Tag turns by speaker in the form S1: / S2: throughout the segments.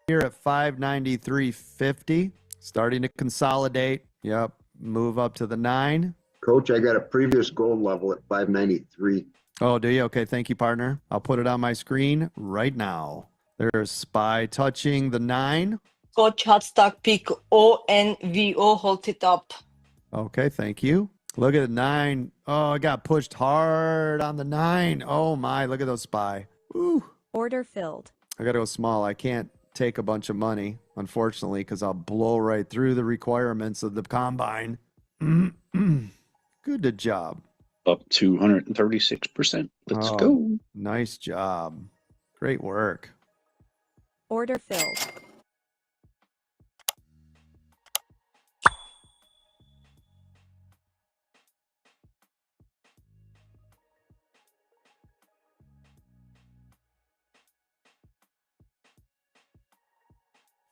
S1: Here at 593.50, starting to consolidate. Yep, move up to the 9.
S2: Coach, I got a previous gold level at 593.
S1: Oh, do you? Okay, thank you, partner. I'll put it on my screen right now. There's SPY touching the 9.
S3: Coach, hot stock pick ONVO, hold it up.
S1: Okay, thank you. Look at the 9. Oh, I got pushed hard on the 9. Oh my, look at those SPY. Ooh.
S4: Order filled.
S1: I got to go small. I can't take a bunch of money, unfortunately, because I'll blow right through the requirements of the combine. Good job.
S5: Up 236%. Let's go.
S1: Nice job. Great work.
S4: Order filled.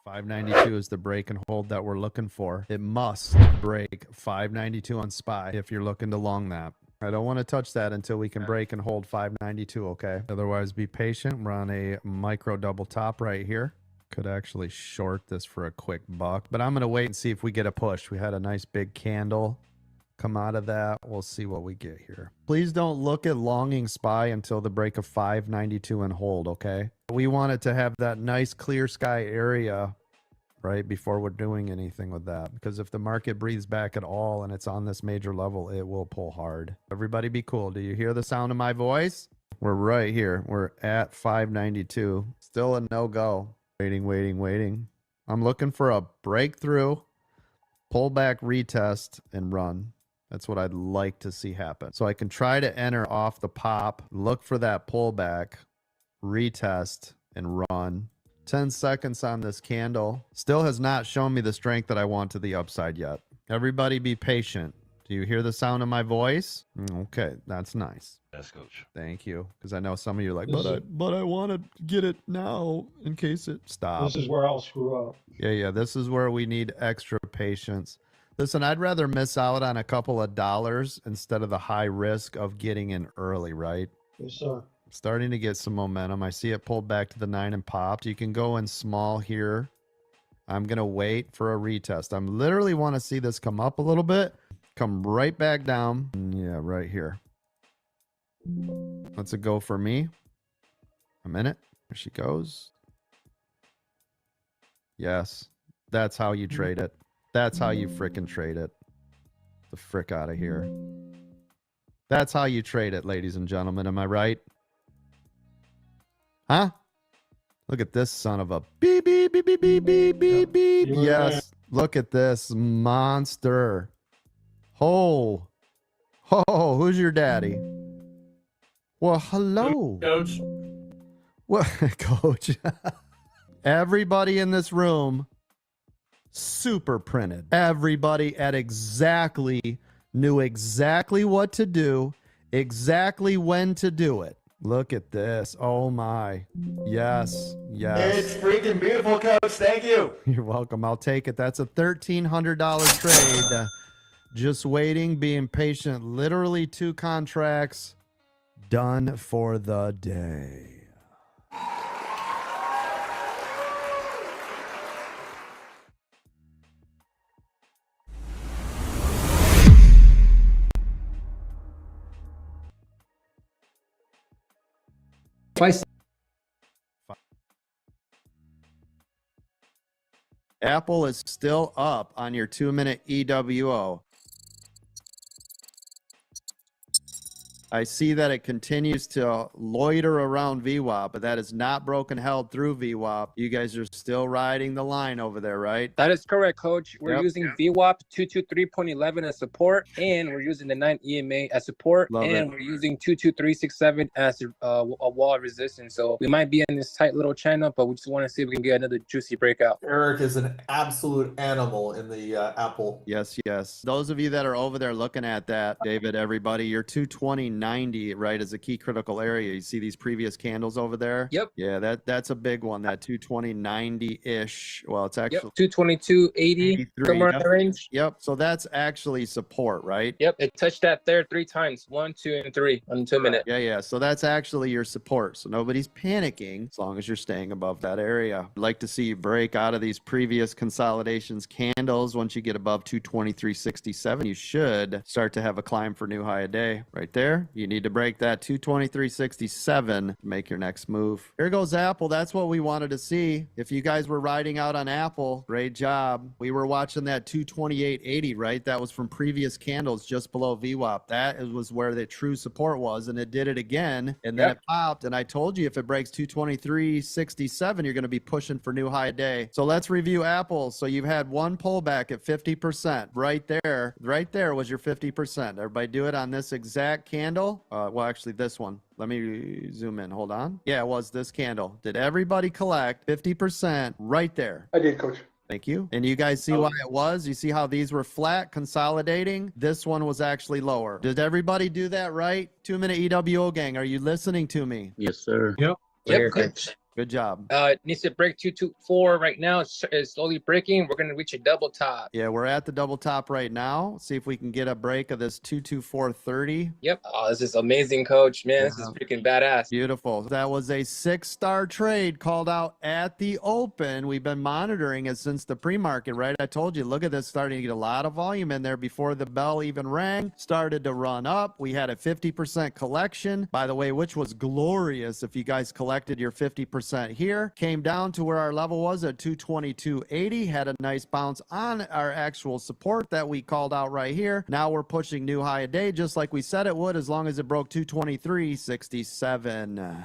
S1: $592 is the break and hold that we're looking for. It must break $592 on SPY if you're looking to long that. I don't want to touch that until we can break and hold $592, okay? Otherwise, be patient. We're on a micro double top right here. Could actually short this for a quick buck, but I'm going to wait and see if we get a push. We had a nice big candle come out of that. We'll see what we get here. Please don't look at longing SPY until the break of 592 and hold, okay? We want it to have that nice clear sky area right before we're doing anything with that, because if the market breathes back at all and it's on this major level, it will pull hard. Everybody be cool. Do you hear the sound of my voice? We're right here. We're at 592. Still a no-go. Waiting. I'm looking for a breakthrough, pullback, retest, and run. That's what I'd like to see happen. So I can try to enter off the pop, look for that pullback, retest, and run. 10 seconds on this candle. Still has not shown me the strength that I want to the upside yet. Everybody be patient. Do you hear the sound of my voice? Okay, that's nice.
S6: Yes, coach.
S1: Thank you. Because I know some of you are like, but I want to get it now in case it stops.
S7: This is where I'll screw up.
S1: Yeah. This is where we need extra patience. Listen, I'd rather miss out on a couple of dollars instead of the high risk of getting in early, right?
S7: Yes, sir.
S1: Starting to get some momentum. I see it pulled back to the 9 and popped. You can go in small here. I'm going to wait for a retest. I literally want to see this come up a little bit, come right back down. Yeah, right here. That's a go for me. A minute. There she goes. Yes. That's how you trade it. That's how you frickin' trade it. The frick out of here. That's how you trade it, ladies and gentlemen. Am I right? Huh? Look at this son of a beep, beep, beep, beep, beep, beep, beep, beep. Yes. Look at this monster. Oh, who's your daddy? Well, hello.
S6: Coach.
S1: What, coach? Everybody in this room, super printed. Everybody knew exactly what to do, exactly when to do it. Look at this. Oh my. Yes.
S6: It's freaking beautiful, coach. Thank you.
S1: You're welcome. I'll take it. That's a $1,300 trade. Just waiting, being patient. Literally 2 contracts done for the day. Apple is still up on your 2-minute EWO. I see that it continues to loiter around VWAP, but that is not broken held through VWAP. You guys are still riding the line over there, right?
S8: That is correct, Coach. We're using VWAP 223.11 as support, and we're using the 9 EMA as support, we're using 22367 as a wall of resistance. So we might be in this tight little channel, but we just want to see if we can get another juicy breakout.
S9: Eric is an absolute animal in the Apple.
S1: Yes. Those of you that are over there looking at that, David, everybody, you're 220.90, right, is a key critical area. You see these previous candles over there?
S8: Yep.
S1: Yeah, that's a big one, that 220.90-ish. Well, it's actually
S8: 222.80, somewhere in the range.
S1: Yep. So that's actually support, right?
S8: Yep. It touched that there 3 times, 1, 2, and 3 on 2 minutes.
S1: Yeah. So that's actually your support. So nobody's panicking as long as you're staying above that area. I'd like to see you break out of these previous consolidations candles. Once you get above 223.67, you should start to have a climb for new high a day right there. You need to break that 223.67 to make your next move. Here goes Apple. That's what we wanted to see. If you guys were riding out on Apple, great job. We were watching that 228.80, right? That was from previous candles just below VWAP. That was where the true support was, and it did it again, and then it popped. And I told you if it breaks 223.67, you're going to be pushing for new high a day. So let's review Apple. So you've had one pullback at 50%. Right there was your 50%. Everybody do it on this exact candle. Well, actually this one. Let me zoom in. Hold on. Yeah, it was this candle. Did everybody collect 50% right there?
S7: I did, Coach.
S1: Thank you. And you guys see why it was? You see how these were flat, consolidating? This one was actually lower. Did everybody do that right? 2-minute EWO gang, are you listening to me?
S5: Yes, sir.
S8: Yep.
S1: Good job.
S8: It needs to break 224 right now. It's slowly breaking. We're going to reach a double top.
S1: Yeah, we're at the double top right now. See if we can get a break of this 224.30.
S8: Yep. Oh, this is amazing, coach. Man, this is freaking badass.
S1: Beautiful. That was a 6-star trade called out at the open. We've been monitoring it since the pre-market, right? I told you, look at this, starting to get a lot of volume in there before the bell even rang. Started to run up. We had a 50% collection, by the way, which was glorious if you guys collected your 50% here. Came down to where our level was at 222.80. Had a nice bounce on our actual support that we called out right here. Now we're pushing new high a day, just like we said it would, as long as it broke 223.67.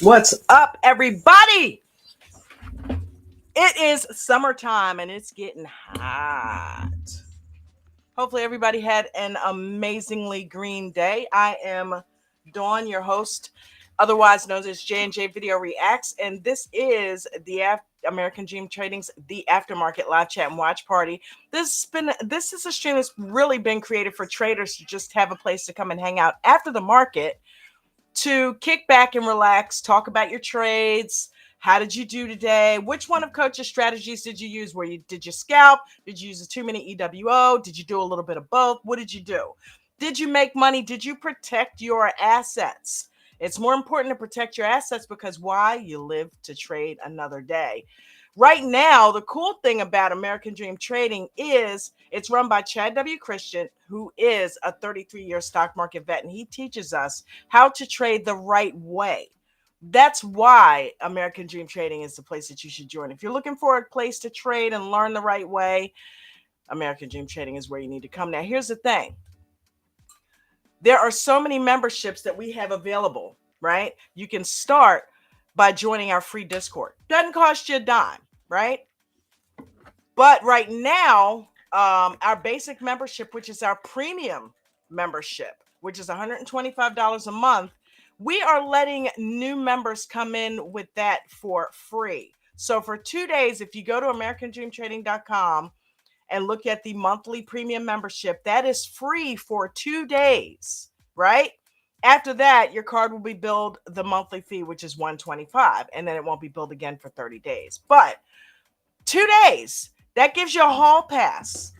S7: What's up, everybody? It is summertime and it's getting hot. Hopefully everybody had an amazingly green day. I am Dawn, your host, otherwise known as J&J Video Reacts, and this is the American Dream Trading's The Aftermarket live chat and watch party. This is a stream that's really been created for traders to just have a place to come and hang out after the market, to kick back and relax, talk about your trades. How did you do today? Which one of Coach's strategies did you use? Did you scalp? Did you use a 2-minute EWO? Did you do a little bit of both? What did you do? Did you make money? Did you protect your assets? It's more important to protect your assets because why? You live to trade another day. Right now, the cool thing about American Dream Trading is it's run by Chad W. Christian, who is a 33-year stock market vet, and he teaches us how to trade the right way. That's why American Dream Trading is the place that you should join. If you're looking for a place to trade and learn the right way, American Dream Trading is where you need to come. Now, here's the thing. There are so many memberships that we have available, right? You can start by joining our free Discord. Doesn't cost you a dime, right? But right now, our basic membership, which is our premium membership, which is $125 a month, we are letting new members come in with that for free. So for 2 days, if you go to americandreamtrading.com and look at the monthly premium membership, that is free for 2 days, right? After that, your card will be billed the monthly fee, which is $125, and then it won't be billed again for 30 days. But 2 days, that gives you a hall pass.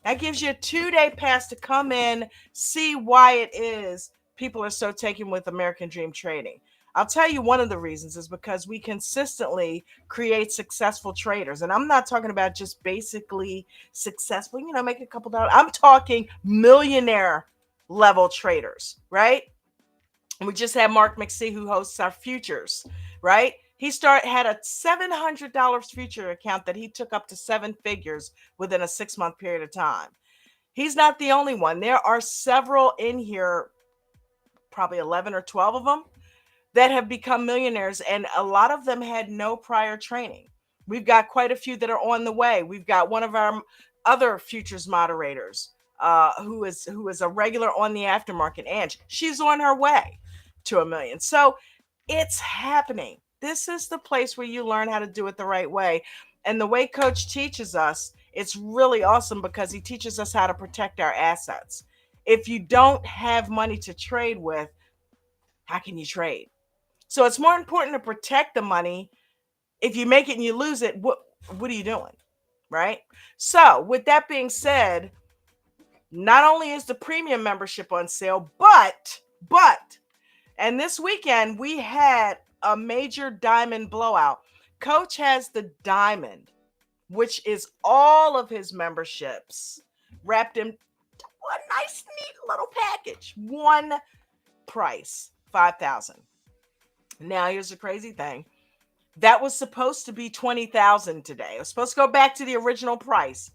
S7: That gives you a 2-day pass to come in, see why it is people are so taken with American Dream Trading. I'll tell you one of the reasons is because we consistently create successful traders. And I'm not talking about just basically successful, make a couple dollars. I'm talking millionaire level traders, right? And we just had Mark McSee, who hosts our futures, right? He had a $700 future account that he took up to 7 figures within a 6-month period of time. He's not the only one. There are several in here, probably 11 or 12 of them, that have become millionaires, and a lot of them had no prior training. We've got quite a few that are on the way. We've got one of our other futures moderators who is a regular on the Aftermarket, Ange. She's on her way to $1 million. So it's happening. This is the place where you learn how to do it the right way. And the way Coach teaches us, it's really awesome because he teaches us how to protect our assets. If you don't have money to trade with, how can you trade? So it's more important to protect the money. If you make it and you lose it, what are you doing? Right? So, with that being said, not only is the premium membership on sale, but and this weekend we had a major diamond blowout. Coach has the diamond, which is all of his memberships wrapped in one nice neat little package. One price, 5,000. Now here's the crazy thing. That was supposed to be 20,000 today. It was supposed to go back to the original price.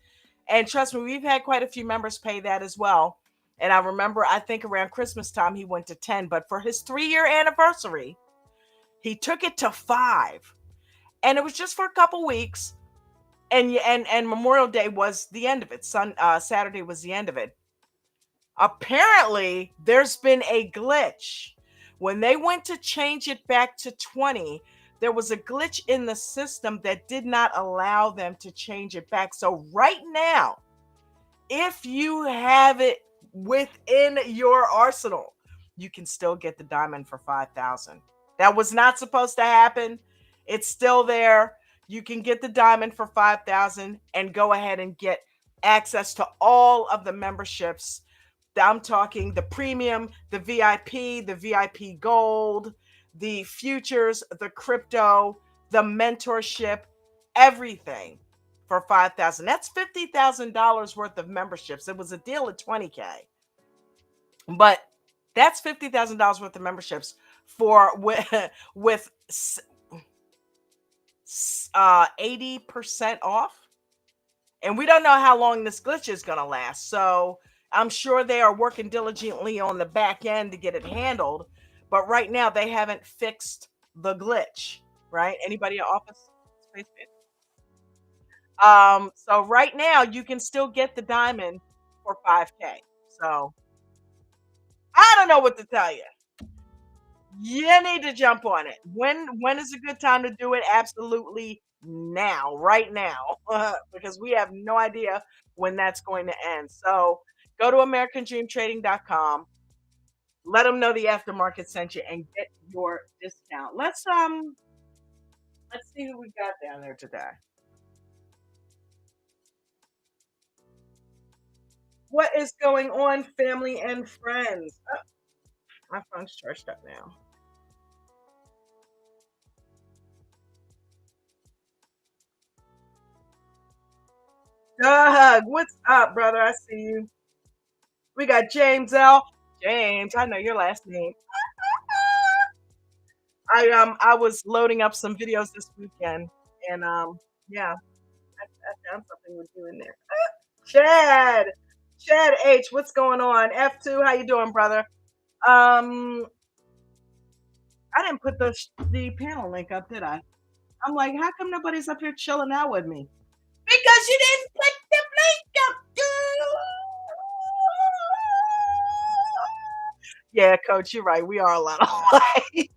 S7: And trust me, we've had quite a few members pay that as well. And I remember, I think around Christmas time, he went to 10. But for his 3-year anniversary, he took it to 5. And it was just for a couple weeks. And Memorial Day was the end of it. Saturday was the end of it. Apparently, there's been a glitch. When they went to change it back to 20, there was a glitch in the system that did not allow them to change it back. So right now, if you have it within your arsenal, you can still get the diamond for 5,000. That was not supposed to happen. It's still there. You can get the diamond for 5,000 and go ahead and get access to all of the memberships. I'm talking the premium, the VIP gold, the futures, the crypto, the mentorship, everything for 5,000. That's $50,000 worth of memberships. It was a deal at 20K. But that's $50,000 worth of memberships for with 80% off. And we don't know how long this glitch is going to last. So I'm sure they are working diligently on the back end to get it handled. But right now, they haven't fixed the glitch, right? Anybody in office space? So right now, you can still get the diamond for 5K. So I don't know what to tell you. You need to jump on it. When is a good time to do it? Absolutely now, right now, because we have no idea when that's going to end. So go to AmericanDreamTrading.com. Let them know the aftermarket sent you and get your discount. Let's see who we got down there today. What is going on, family and friends? Oh, my phone's charged up now. Doug, what's up, brother? I see you. We got James L. James, I know your last name. I was loading up some videos this weekend, and yeah, I found something with you in there. Chad H, what's going on? F2, how you doing, brother? I didn't put the panel link up, did I? I'm like, how come nobody's up here chilling out with me? Because you didn't put the link up, girl. Yeah, Coach, you're right. We are a lot alike.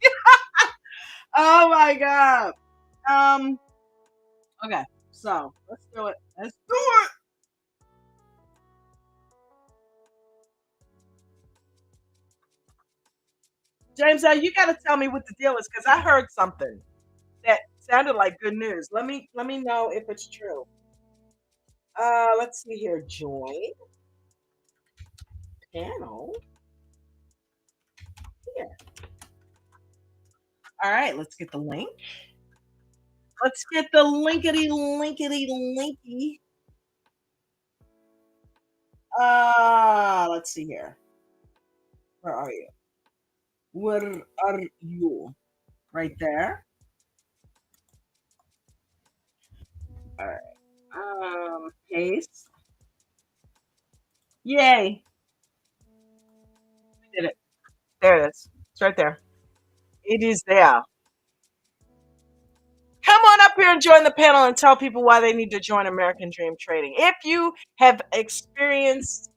S7: Oh my God. Okay, so let's do it. Let's do it. James, you gotta tell me what the deal is because I heard something that sounded like good news. Let me know if it's true. Let's see here. Join panel. Here. All right, let's get the link. Let's get the linkity. Let's see here. Where are you? Where are you? Right there. All right. Paste. Yay. We did it. There it is. It's right there. It is there. Come on up here and join the panel and tell people why they need to join American Dream Trading. If you have experienced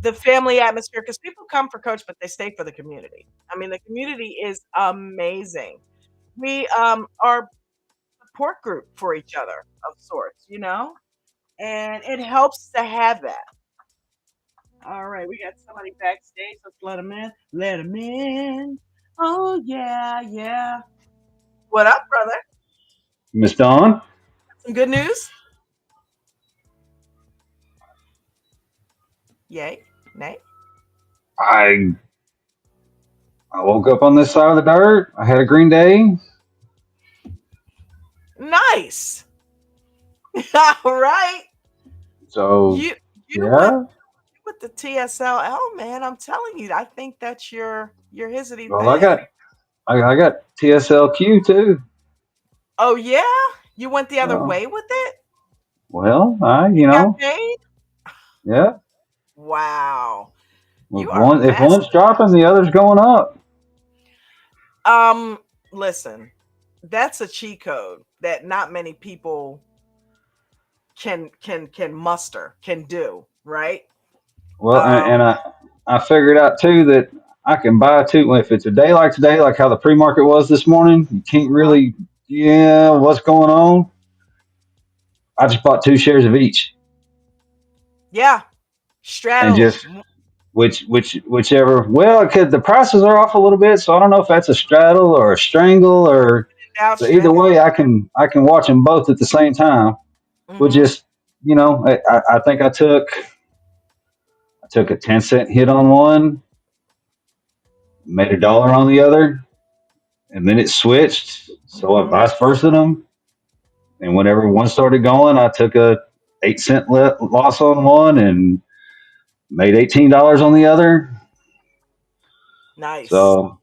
S7: the family atmosphere, because people come for Coach, but they stay for the community. I mean, the community is amazing. We are a support group for each other of sorts, and it helps to have that. All right, we got somebody backstage. Let's let them in. Let them in. Oh, yeah, yeah. What up, brother?
S10: Miss Dawn?
S7: Some good news? Yay? Nay?
S10: I woke up on this side of the dirt. I had a green day.
S7: Nice. All right.
S10: So
S7: You
S10: yeah.
S7: with the TSLL, man. I'm telling you, I think that's your hizity
S10: Well,
S7: thing.
S10: I got TSLQ too.
S7: Oh yeah? You went the other
S10: So,
S7: way with it?
S10: well,
S7: You got paid?
S10: yeah.
S7: Wow. You
S10: If
S7: are master.
S10: one's dropping, the other's going up.
S7: Listen, that's a cheat code that not many people can muster, can do, right?
S10: Well, and I figured out too that I can buy two if it's a day like today, like how the pre-market was this morning. You can't really, what's going on? I just bought 2 shares of each,
S7: Yeah.
S10: and
S7: Straddle
S10: just
S7: them.
S10: whichever. Well, because the prices are off a little bit, so I don't know if that's a straddle or a strangle or.
S7: Out
S10: But either
S7: straddle.
S10: way, I can watch them both at the same time. We'll just, I think I took a 10-cent hit on one, made $1 on the other, and then it switched. So I vice versa them, and whenever one started going, I took a 8-cent loss on one and made $18 on the other.
S7: Nice.
S10: So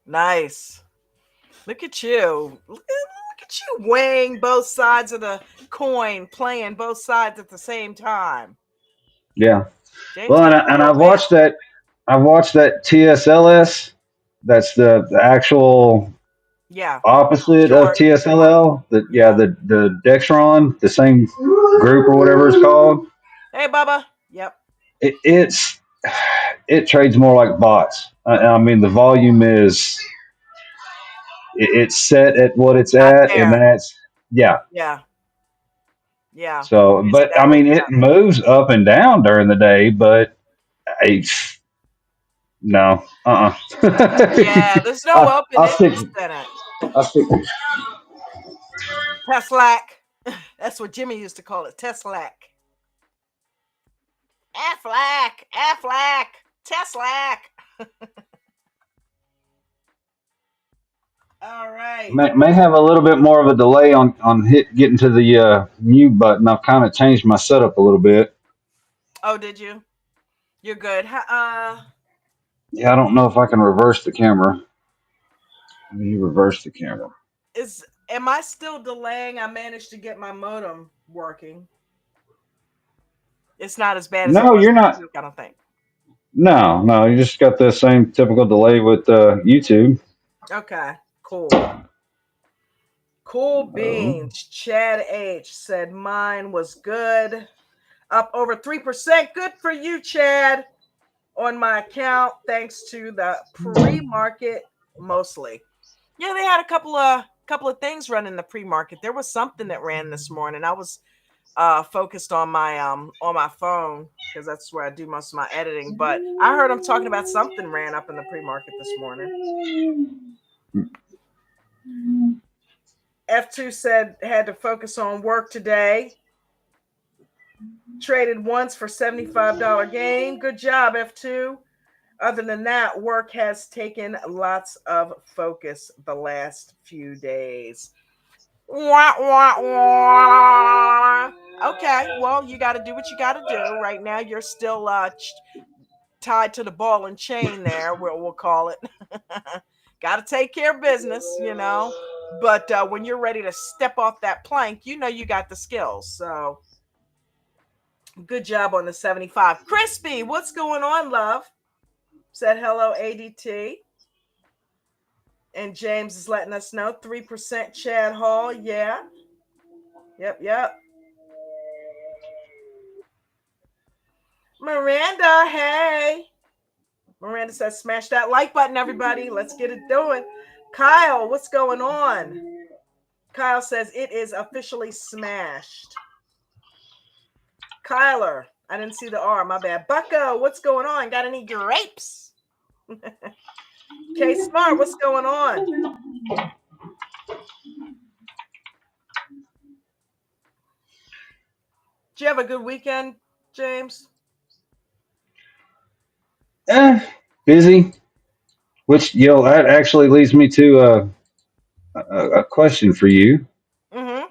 S7: Nice. Look at you. Look at you weighing both sides of the coin, playing both sides at the same time.
S10: yeah.
S7: James
S10: Well,
S7: got a
S10: and
S7: real man.
S10: I watched that TSLS. That's the actual
S7: Yeah.
S10: opposite of
S7: Short.
S10: TSLL. The Dextron, the same group or whatever it's called.
S7: Hey, Bubba. Yep.
S10: It trades more like bots. I mean, the volume it's set at what it's
S7: Not
S10: at, and
S7: there.
S10: that's yeah.
S7: Yeah. Yeah.
S10: So,
S7: It's
S10: but I
S7: definitely
S10: mean, it
S7: not.
S10: moves up and down during the day, but I no,
S7: Yeah, there's no
S10: I,
S7: up and
S10: I'll stick.
S7: interest in it.
S10: I'll stick.
S7: Teslac. That's what Jimmy used to call it. Teslac. Aflac. Aflac. Teslac. All right.
S10: May have a little bit more of a delay on getting to the mute button. I've kind of changed my setup a little bit.
S7: Oh, did you? You're good.
S10: Yeah, I don't know if I can reverse the camera. Let me reverse the camera.
S7: Am I still delaying? I managed to get my modem working. It's not as bad as it
S10: No,
S7: was
S10: you're
S7: last
S10: not.
S7: week, I don't think.
S10: No, you just got the same typical delay with YouTube.
S7: Okay, cool. Cool
S10: Oh.
S7: beans. Chad H said mine was good. Up over 3%. Good for you, Chad. On my account, thanks to the pre-market mostly. Yeah, they had a couple of things running the pre-market. There was something that ran this morning. I was focused on my phone because that's where I do most of my editing. But I heard them talking about something ran up in the pre-market this morning. F2 said had to focus on work today. Traded once for $75 gain. Good job, F2. Other than that, work has taken lots of focus the last few days. Wah, wah, wah. Okay, well, you got to do what you got to do. Right now, you're still tied to the ball and chain there, we'll call it. Got to take care of business, But when you're ready to step off that plank, you got the skills. So good job on the 75. Crispy, what's going on, love? Said hello, ADT. And James is letting us know 3% Chad Hall. Yeah. Yep. Miranda, hey. Miranda says, smash that like button, everybody. Let's get it doing. Kyle, what's going on? Kyle says it is officially smashed. Kyler, I didn't see the R, my bad. Bucko, what's going on? Got any grapes? Okay, Smart, what's going on? Did you have a good weekend, James?
S10: Busy. Which that actually leads me to a question for you.
S7: Mm-hmm.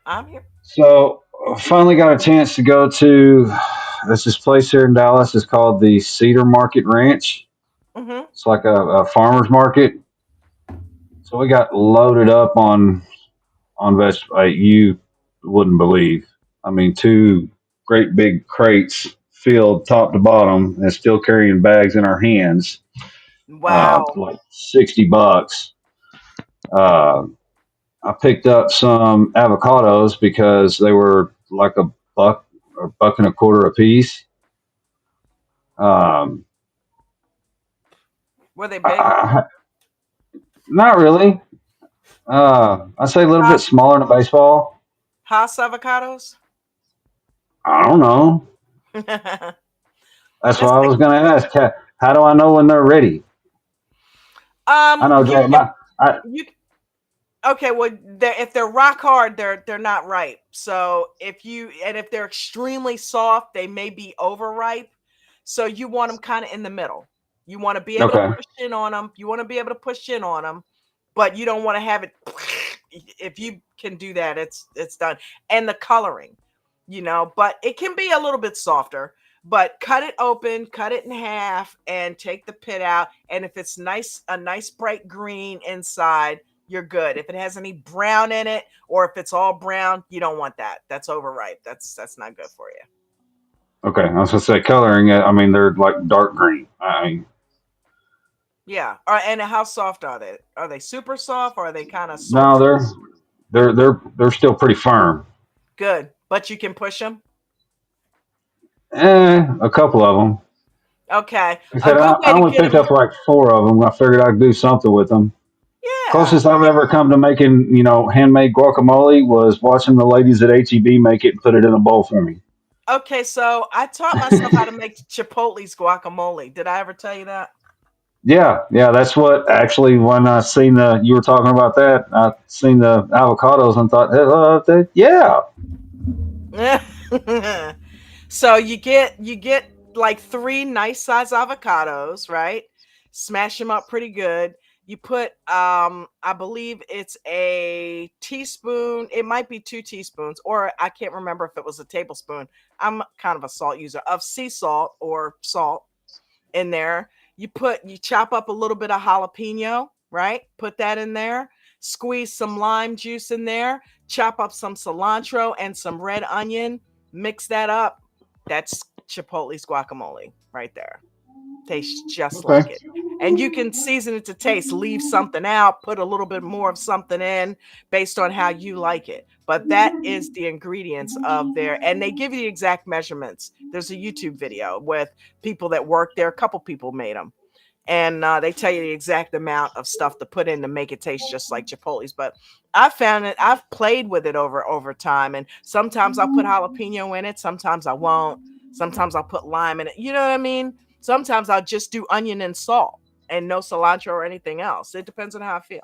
S7: I'm here.
S10: So finally got a chance to go to this place here in Dallas. It's called the Cedar Market Ranch.
S7: Mm-hmm.
S10: It's like a farmer's market. So we got loaded up on vegetables. You wouldn't believe. I mean, two great big crates filled top to bottom, and still carrying bags in our hands.
S7: Wow.
S10: Like $60. Uh, I picked up some avocados because they were like a buck or buck and a quarter a piece. Um,
S7: Were they big?
S10: I, not really. I'd say a little bit
S7: House,
S10: smaller than a baseball.
S7: house avocados?
S10: I don't know. That's what I was going to ask. How do I know when they're ready? I know,
S7: You
S10: Jay.
S7: can you okay, well if they're rock hard, they're not ripe. So if they're extremely soft, they may be overripe. So you want them kind of in the middle. You want to be able to
S10: Okay.
S7: push in on them. You want to be able to push in on them, but you don't want to have it. If you can do that, it's done. And the coloring, but it can be a little bit softer. But cut it open, cut it in half, and take the pit out. And if it's a nice bright green inside, you're good. If it has any brown in it, or if it's all brown, you don't want that. That's overripe. That's not good for you.
S10: Okay. I was going to say coloring. I mean, they're like dark green. I mean,
S7: Yeah. And how soft are they? Are they super soft, or are they kind of
S10: no,
S7: sultry?
S10: they're still pretty firm.
S7: Good, but you can push them.
S10: A couple of them.
S7: Okay,
S10: I
S7: a
S10: said
S7: good
S10: I
S7: way to
S10: only
S7: get
S10: picked
S7: them.
S10: up like four of them. I figured I'd do something with them.
S7: Yeah.
S10: Closest I've ever come to making, handmade guacamole was watching the ladies at HEB make it and put it in a bowl for me.
S7: Okay, so I taught myself how to make Chipotle's guacamole. Did I ever tell you that?
S10: Yeah, that's what actually when I seen you were talking about that, I seen the avocados and thought, yeah.
S7: So you get like 3 nice size avocados, right? Smash them up pretty good. You put I believe it's a teaspoon, it might be 2 teaspoons, or I can't remember if it was a tablespoon. I'm kind of a salt user of sea salt or salt in there. You chop up a little bit of jalapeno, right? Put that in there. Squeeze some lime juice in there. Chop up some cilantro and some red onion. Mix that up. That's Chipotle's guacamole right there. Tastes just like
S10: Okay.
S7: it. And you can season it to taste. Leave something out, put a little bit more of something in based on how you like it. But that is the ingredients of there. And they give you the exact measurements. There's a YouTube video with people that work there. A couple people made them. And they tell you the exact amount of stuff to put in to make it taste just like Chipotle's. But I found it, I've played with it over time. And sometimes I'll put jalapeno in it. Sometimes I won't. Sometimes I'll put lime in it. You know what I mean? Sometimes I'll just do onion and salt and no cilantro or anything else. It depends on how I feel.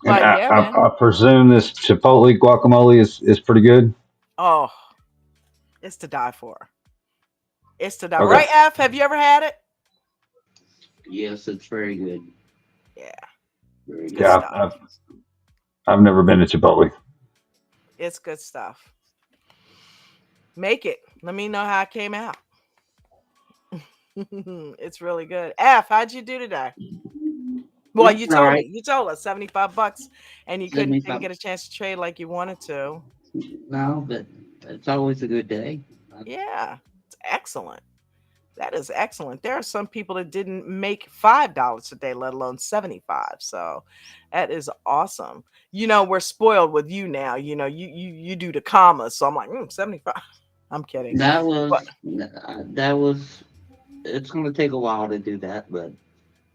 S10: And
S7: But yeah, man.
S10: I presume this Chipotle guacamole is pretty good.
S7: Oh, it's to die for. It's to die.
S10: Okay.
S7: Right, F? Have you ever had it?
S5: Yes, it's very good.
S7: Yeah.
S5: Very
S7: It's
S5: good.
S7: good
S10: Yeah,
S7: stuff.
S10: I've never been to Chipotle.
S7: It's good stuff. Make it. Let me know how it came out. It's really good. F, how'd you do today? Well, you
S5: All
S7: told
S5: right.
S7: me. You told us $75 and you didn't
S5: 75.
S7: get a chance to trade like you wanted to.
S5: No, but it's always a good day.
S7: Yeah. It's excellent. That is excellent. There are some people that didn't make $5 a day, let alone 75. So that is awesome. We're spoiled with you now. You do the commas. So I'm like, 75. I'm kidding.
S5: That
S7: But
S5: was. It's going to take a while to do that, but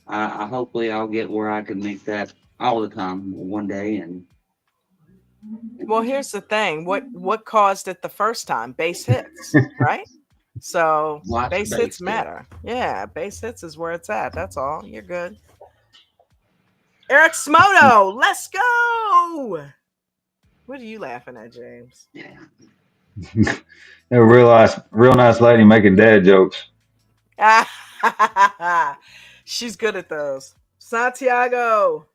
S5: I hopefully I'll get where I can make that all the time one day. And
S7: well, here's the thing. What caused it the first time? Base hits, right? So
S5: Lots of
S7: base
S5: base
S7: hits
S5: hits.
S7: matter. Yeah, base hits is where it's at. That's all. You're good. Eric Smoto, let's go. What are you laughing at, James?
S10: A real nice lady making dad jokes.
S7: She's good at those. Santiago,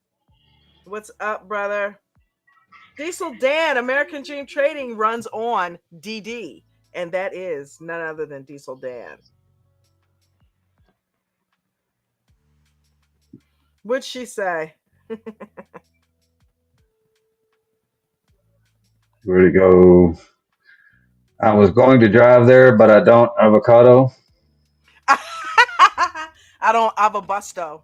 S7: what's up, brother? Diesel Dan, American Dream Trading runs on DD, and that is none other than Diesel Dan. What'd she say?
S10: Where'd it go? I was going to drive there, but I don't avocado.
S7: I don't have a busto.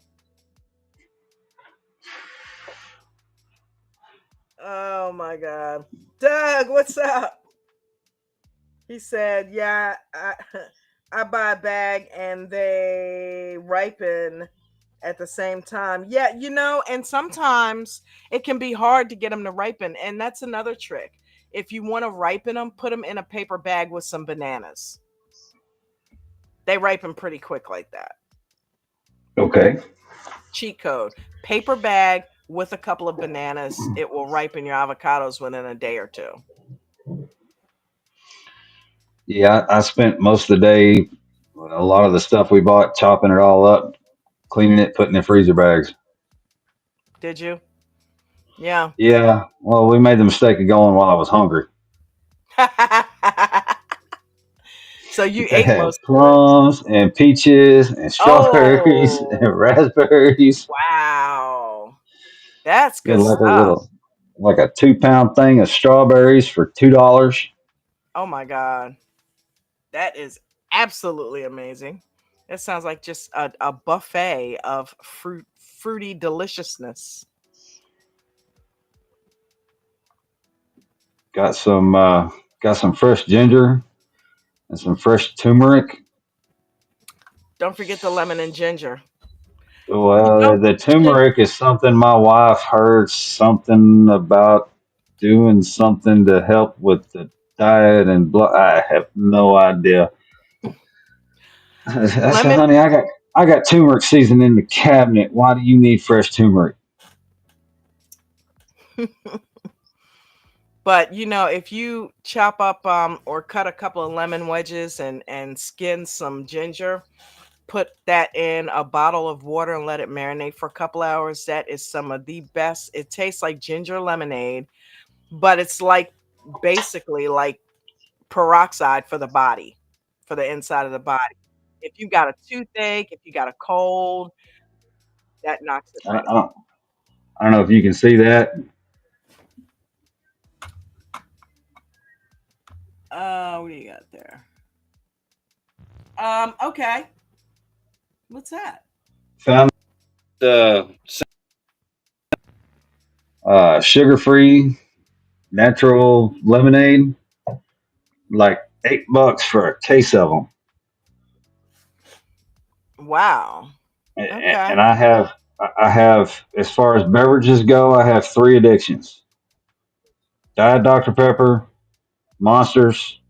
S7: Oh my god. Doug, what's up? He said, yeah, I buy a bag and they ripen at the same time. Yeah, and sometimes it can be hard to get them to ripen. And that's another trick. If you want to ripen them, put them in a paper bag with some bananas. They ripen pretty quick like that.
S10: Okay.
S7: Cheat code. Paper bag with a couple of bananas. It will ripen your avocados within a day or two.
S10: Yeah, I spent most of the day, a lot of the stuff we bought, chopping it all up, cleaning it, putting it in freezer bags.
S7: Did you? Yeah.
S10: Yeah. Well, we made the mistake of going while I was hungry.
S7: So you
S10: They
S7: ate
S10: had
S7: most of it.
S10: plums and peaches and strawberries
S7: Oh,
S10: and raspberries.
S7: wow. That's
S10: You
S7: good
S10: had like
S7: stuff.
S10: like a 2 pound thing of strawberries for $2.
S7: Oh my God. That is absolutely amazing. It sounds like just a buffet of fruity deliciousness.
S10: Got some fresh ginger and some fresh turmeric.
S7: Don't forget the lemon and ginger.
S10: Well, the turmeric is something my wife heard something about doing something to help with the diet and blood. I have no idea. I said,
S7: Lemon,
S10: honey, I got turmeric seasoning in the cabinet. Why do you need fresh turmeric?
S7: but if you chop up or cut a couple of lemon wedges and skin some ginger, put that in a bottle of water and let it marinate for a couple hours. That is some of the best. It tastes like ginger lemonade, but it's like basically like peroxide for the body, for the inside of the body. If you got a toothache, if you got a cold, that knocks it
S10: I,
S7: right
S10: I, don't, I don't know if you can see that.
S7: out. What do you got there? Okay. What's that?
S10: Found sugar-free natural lemonade, like $8 for a case of them.
S7: Wow. Okay.
S10: And I have, as far as beverages go, I have three addictions: Diet Dr Pepper, Monsters,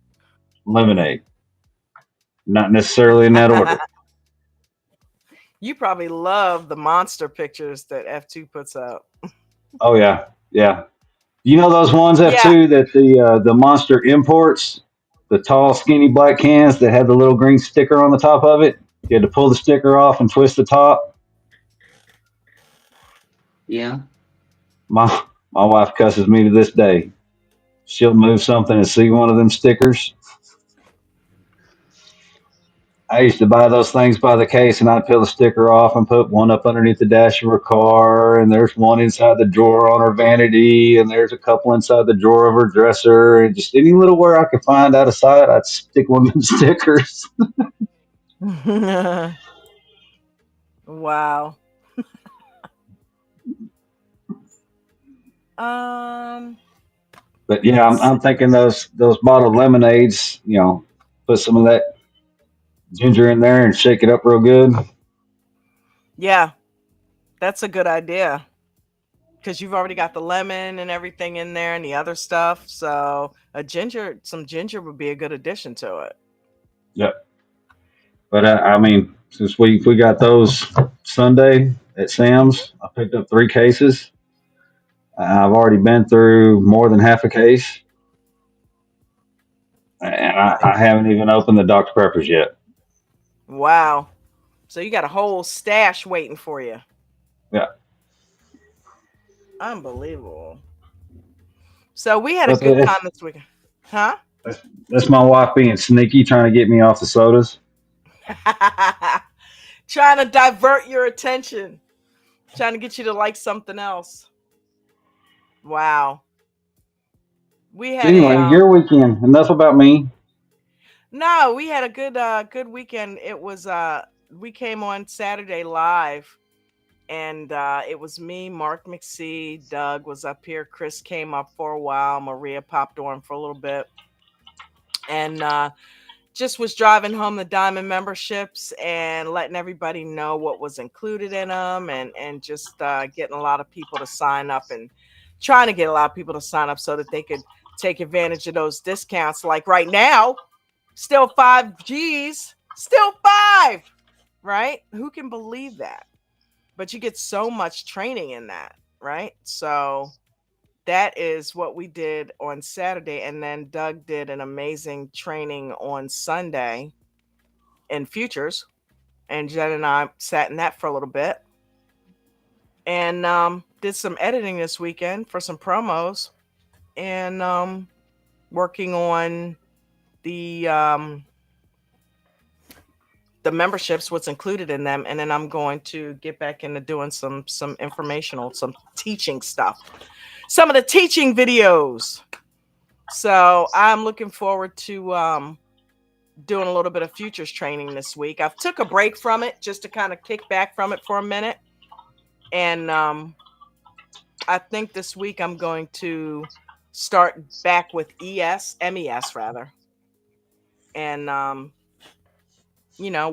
S10: lemonade. Not necessarily in that order.
S7: You probably love the monster pictures that F2 puts up.
S10: Oh yeah, yeah. You know those ones
S7: Yeah.
S10: F2 that the Monster imports, the tall, skinny black cans that had the little green sticker on the top of it. You had to pull the sticker off and twist the top.
S5: Yeah.
S10: My wife cusses me to this day. She'll move something and see one of them stickers. I used to buy those things by the case, and I'd peel the sticker off and put one up underneath the dash of her car, and there's one inside the drawer on her vanity, and there's a couple inside the drawer of her dresser, and just any little where I could find out of sight, I'd stick one of them stickers.
S7: Wow. Um,
S10: But yeah, I'm thinking those bottled lemonades, put some of that ginger in there and shake it up real good.
S7: yeah, that's a good idea because you've already got the lemon and everything in there and the other stuff. So some ginger would be a good addition to it.
S10: Yep. But I mean, since we got those Sunday at Sam's, I picked up 3 cases. I've already been through more than half a case, and I haven't even opened the Dr. Peppers yet.
S7: Wow. So you got a whole stash waiting for you.
S10: Yeah.
S7: Unbelievable. So we had a
S10: But
S7: good time this weekend. Huh?
S10: that's my wife being sneaky, trying to get me off the sodas.
S7: Trying to divert your attention. Trying to get you to like something else. Wow. We had
S10: Anyway, your weekend. Enough about me.
S7: No, we had a good weekend. It was we came on Saturday live, and it was me, Mark McSee, Doug was up here, Chris came up for a while, Maria popped on for a little bit, and just was driving home the diamond memberships and letting everybody know what was included in them, and just getting a lot of people to sign up, and trying to get a lot of people to sign up so that they could take advantage of those discounts. Like right now, still 5Gs, still 5, right? Who can believe that? But you get so much training in that, right? So that is what we did on Saturday. And then Doug did an amazing training on Sunday in futures. And Jen and I sat in that for a little bit. And did some editing this weekend for some promos. And working on the memberships, what's included in them, and then I'm going to get back into doing some informational, some teaching stuff, some of the teaching videos. So I'm looking forward to doing a little bit of futures training this week. I've took a break from it just to kind of kick back from it for a minute, and I think this week I'm going to start back with MES rather, and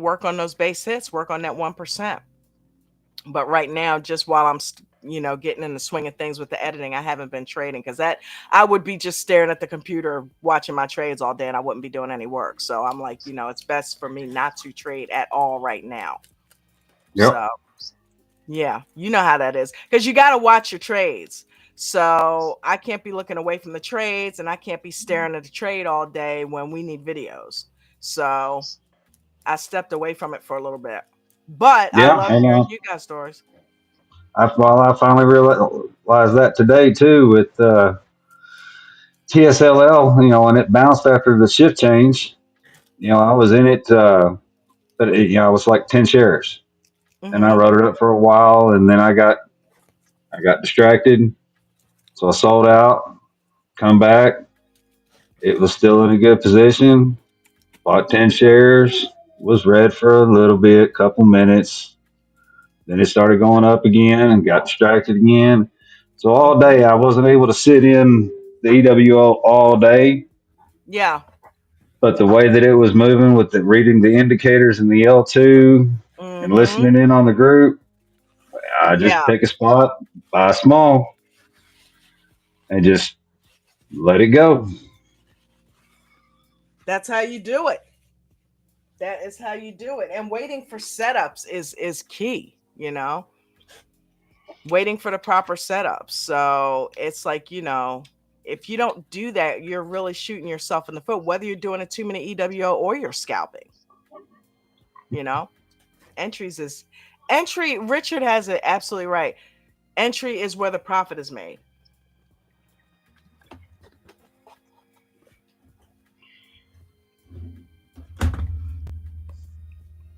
S7: work on those base hits, work on that 1%. But right now, just while I'm, getting in the swing of things with the editing, I haven't been trading because that I would be just staring at the computer watching my trades all day and I wouldn't be doing any work. So I'm like, it's best for me not to trade at all right now.
S10: Yep.
S7: So, yeah, you know how that is because you got to watch your trades. So I can't be looking away from the trades and I can't be staring at the trade all day when we need videos. So I stepped away from it for a little bit. But
S10: Yeah,
S7: I love hearing you guys' stories.
S10: I finally realized that today too with TSLL. And it bounced after the shift change. I was in it, but I was like 10 shares, and I wrote it up for a while, and then I got distracted, so I sold out. Come back, it was still in a good position. Bought 10 shares, was red for a little bit, couple minutes. Then it started going up again and got distracted again. So all day I wasn't able to sit in the EWO all day.
S7: Yeah.
S10: But the way that it was moving with the reading the indicators in the L2 and listening in on the group, I just pick a spot, buy small, and just let it go.
S7: That's how you do it. That is how you do it. And waiting for setups is key, waiting for the proper setups. So it's like, if you don't do that, you're really shooting yourself in the foot, whether you're doing a 2-minute EWO or you're scalping. Entry, Richard has it absolutely right. Entry is where the profit is made.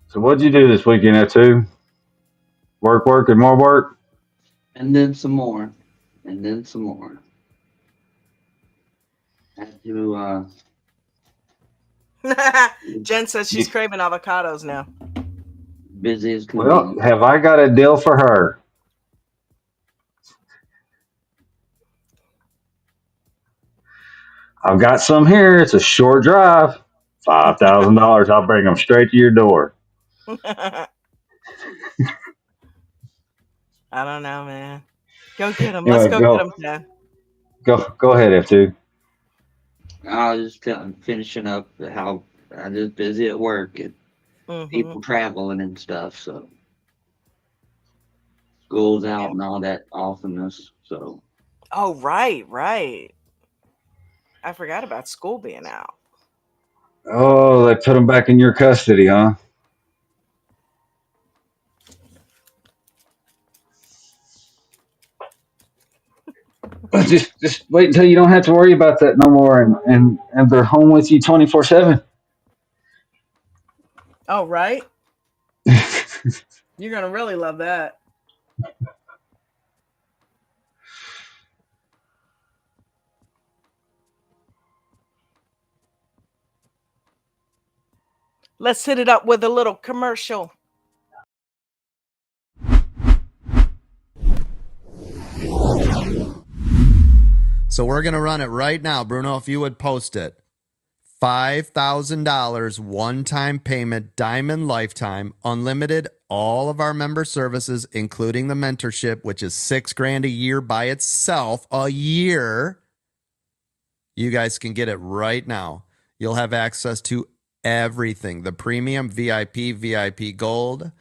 S10: So what'd you do this weekend, F2? Work, and more work?
S5: And then some more. And then some more. Had to,
S7: Jen says she's craving avocados now.
S5: Busy as can
S10: Well,
S5: be.
S10: have I got a deal for her? I've got some here. It's a short drive. $5,000. I'll bring them straight to your door.
S7: I don't know, man. Go get them. Let's go get them, Jen.
S10: Go ahead, F2.
S5: I was just finishing up how I'm just busy at work and
S7: Mhm.
S5: people traveling and stuff. So school's out and all that awesomeness. So
S7: Oh, right, right. I forgot about school being out.
S10: Oh, they put them back in your custody, huh? But just wait until you don't have to worry about that no more, and they're home with you 24/7.
S7: Oh, right. You're gonna really love that. Let's hit it up with a little commercial.
S1: So we're going to run it right now. Bruno, if you would post it. $5,000 one-time payment, Diamond Lifetime, unlimited, all of our member services, including the mentorship, which is $6,000 a year by itself, a year. You guys can get it right now. You'll have access to everything: the premium, VIP, VIP Gold,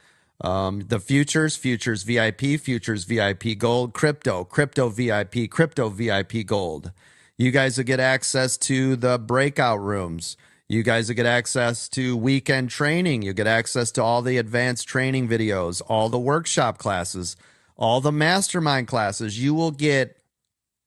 S1: the futures, futures VIP, futures VIP Gold, crypto, crypto VIP, crypto VIP Gold. You guys will get access to the breakout rooms. You guys will get access to weekend training. You get access to all the advanced training videos, all the workshop classes, all the mastermind classes. You will get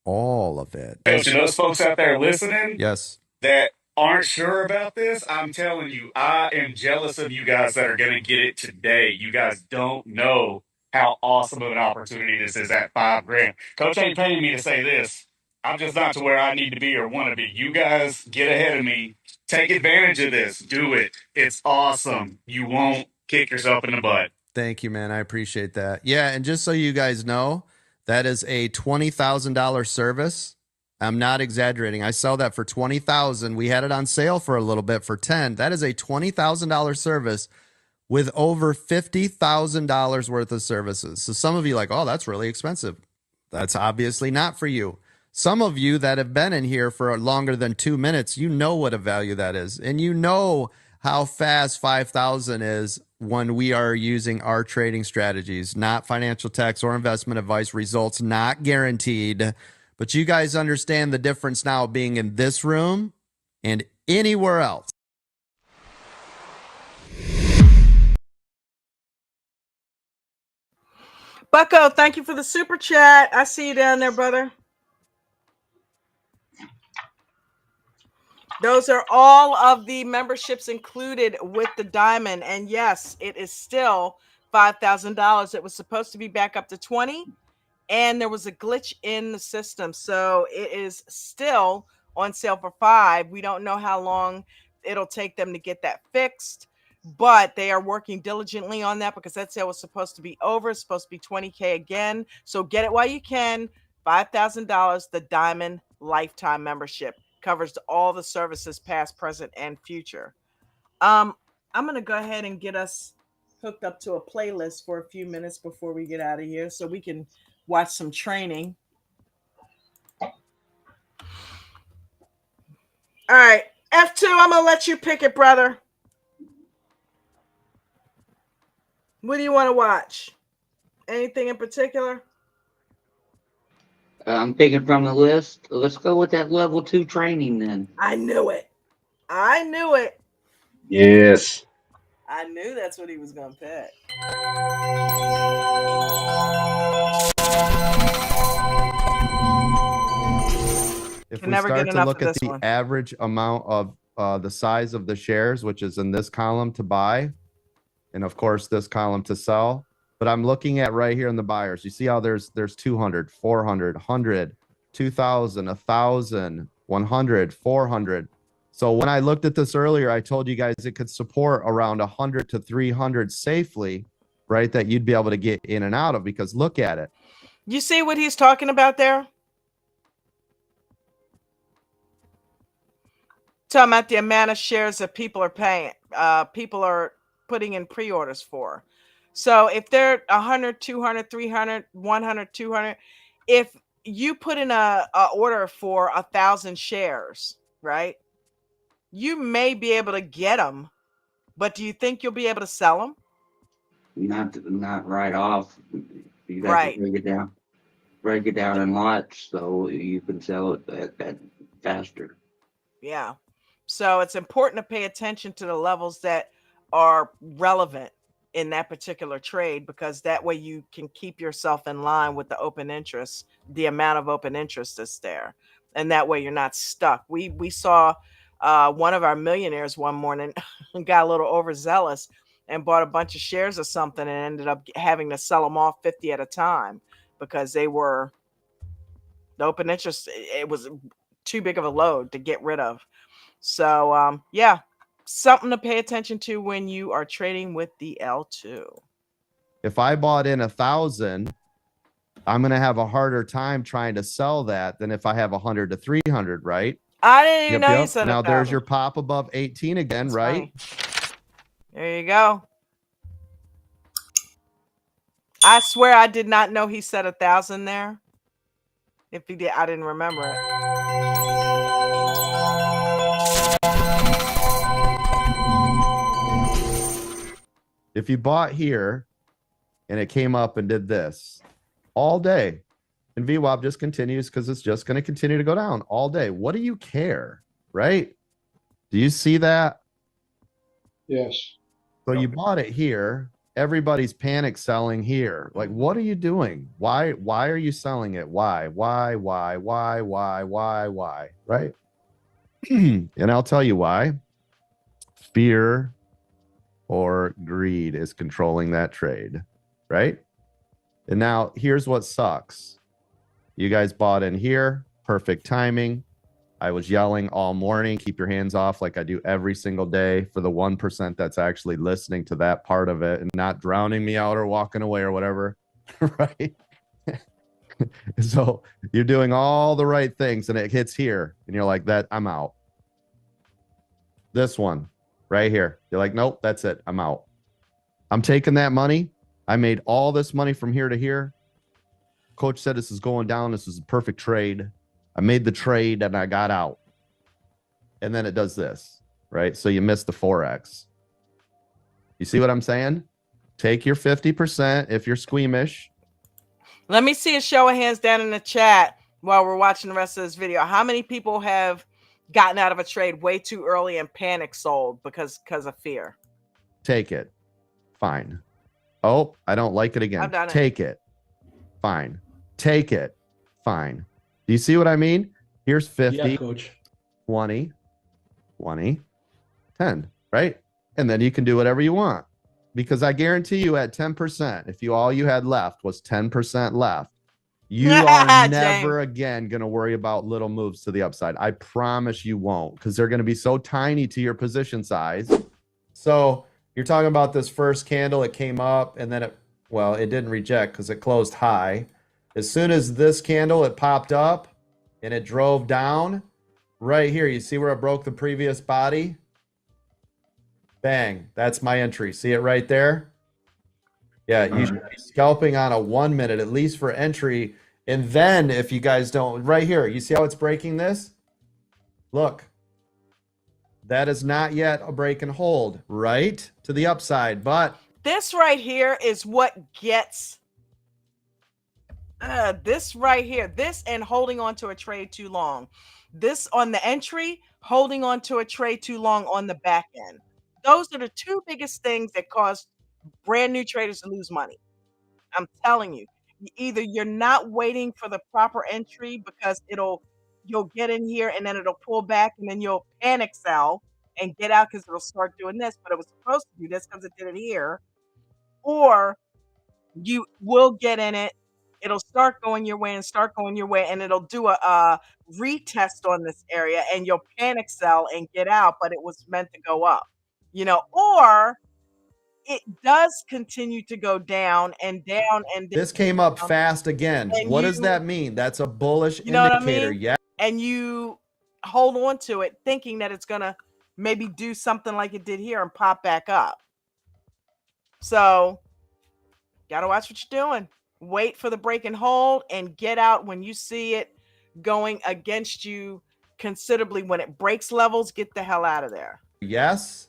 S1: all of it.
S6: Hey, to those folks out there listening
S1: Yes.
S6: that aren't sure about this, I'm telling you, I am jealous of you guys that are going to get it today. You guys don't know how awesome of an opportunity this is at $5,000. Coach ain't paying me to say this. I'm just not to where I need to be or want to be. You guys get ahead of me. Take advantage of this. Do it. It's awesome. You won't kick yourself in the butt.
S1: Thank you, man. I appreciate that. Yeah, and just so you guys know, that is a $20,000 service. I'm not exaggerating. I sell that for $20,000. We had it on sale for a little bit for 10. That is a $20,000 service with over $50,000 worth of services. So some of you are like, "Oh, that's really expensive." That's obviously not for you. Some of you that have been in here for longer than 2 minutes, you know what a value that is. And you know how fast 5,000 is when we are using our trading strategies, not financial tax or investment advice, results not guaranteed. But you guys understand the difference now being in this room and anywhere else.
S7: Bucko, thank you for the super chat. I see you down there, brother. Those are all of the memberships included with the diamond. And yes, it is still $5,000. It was supposed to be back up to 20, and there was a glitch in the system. So it is still on sale for 5. We don't know how long it'll take them to get that fixed, but they are working diligently on that because that sale was supposed to be over. It's supposed to be 20K again. So get it while you can. $5,000, the Diamond Lifetime membership covers all the services past, present, and future. I'm going to go ahead and get us hooked up to a playlist for a few minutes before we get out of here so we can watch some training. All right, F2, I'm going to let you pick it, brother. What do you want to watch? Anything in particular?
S5: I'm picking from the list. Let's go with that level 2 training then.
S7: I knew it. I knew it.
S10: Yes.
S7: I knew that's what he was going to pick.
S1: If
S7: Can
S1: we
S7: never
S1: start
S7: get
S1: to
S7: enough
S1: look
S7: of
S1: at
S7: this
S1: the
S7: one.
S1: average amount of the size of the shares, which is in this column to buy, and of course this column to sell, but I'm looking at right here in the buyers. You see how there's 200, 400, 100, 2,000, 1,000, 100, 400. So when I looked at this earlier, I told you guys it could support around 100 to 300 safely, right? That you'd be able to get in and out of, because look at it.
S7: You see what he's talking about there? Talking about the amount of shares that people are paying, people are putting in pre-orders for. So if they're 100, 200, 300, 100, 200, if you put in a order for 1,000 shares, right? You may be able to get them, but do you think you'll be able to sell them?
S5: Not right off. You got
S7: Right.
S5: to break it down in lots so you can sell it that faster.
S7: Yeah. So it's important to pay attention to the levels that are relevant in that particular trade, because that way you can keep yourself in line with the open interest, the amount of open interest that's there. And that way you're not stuck. We saw one of our millionaires one morning got a little overzealous and bought a bunch of shares of something and ended up having to sell them off 50 at a time because they were the open interest. It was too big of a load to get rid of. So yeah, something to pay attention to when you are trading with the L2.
S1: If I bought in 1,000, I'm going to have a harder time trying to sell that than if I have 100 to 300, right?
S7: I didn't even know you said
S1: Now
S7: 1,000.
S1: there's your pop above 18 again,
S7: That's
S1: right?
S7: funny. There you go. I swear I did not know he said 1,000 there. If he did, I didn't remember it.
S1: If you bought here and it came up and did this all day, and VWAP just continues because it's just going to continue to go down all day. What do you care, right? Do you see that?
S11: Yes.
S1: So you bought it here. Everybody's panic selling here. Like, what are you doing? Why are you selling it? Why? Right? And I'll tell you why. Fear or greed is controlling that trade, right? And now here's what sucks. You guys bought in here, perfect timing. I was yelling all morning, keep your hands off, like I do every single day, for the 1% that's actually listening to that part of it and not drowning me out or walking away or whatever, right? So you're doing all the right things and it hits here and you're like, that, I'm out. This one right here, you're like, nope, that's it, I'm out. I'm taking that money. I made all this money from here to here. Coach said this is going down. This is a perfect trade. I made the trade and I got out. And then it does this, right? So you missed the Forex. You see what I'm saying? Take your 50% if you're squeamish.
S7: Let me see a show of hands down in the chat while we're watching the rest of this video. How many people have gotten out of a trade way too early and panic sold because of fear?
S1: Take it. Fine. Oh, I don't like it again.
S7: I've done it.
S1: Take it. Fine. Take it. Fine. Do you see what I mean? Here's 50,
S11: Yeah, coach.
S1: 20, 20, 10, right? And then you can do whatever you want. Because I guarantee you at 10%, if all you had left was 10% left, you are never again going to worry about little moves to the upside. I promise you won't, because they're going to be so tiny to your position size. So you're talking about this first candle. It came up and then it didn't reject because it closed high. As soon as this candle, it popped up and it drove down right here. You see where it broke the previous body? Bang. That's my entry. See it right there? Yeah, you should be scalping on a 1 minute, at least for entry. And then if you guys don't, right here, you see how it's breaking this? Look. That is not yet a break and hold, right? To the upside, but
S7: this right here is what gets this right here. This and holding on to a trade too long. This on the entry, holding on to a trade too long on the back end. Those are the two biggest things that cause brand new traders to lose money. I'm telling you. Either you're not waiting for the proper entry because you'll get in here and then it'll pull back and then you'll panic sell and get out because it'll start doing this, but it was supposed to do this because it did it here. Or you will get in it, it'll start going your way and it'll do a retest on this area and you'll panic sell and get out, but it was meant to go up, or it does continue to go down and down and down.
S1: This came up fast again. What does that mean? That's a bullish indicator. Yeah.
S7: And you hold on to it thinking that it's going to maybe do something like it did here and pop back up. So got to watch what you're doing. Wait for the break and hold and get out when you see it going against you considerably when it breaks levels. Get the hell out of there.
S1: Yes.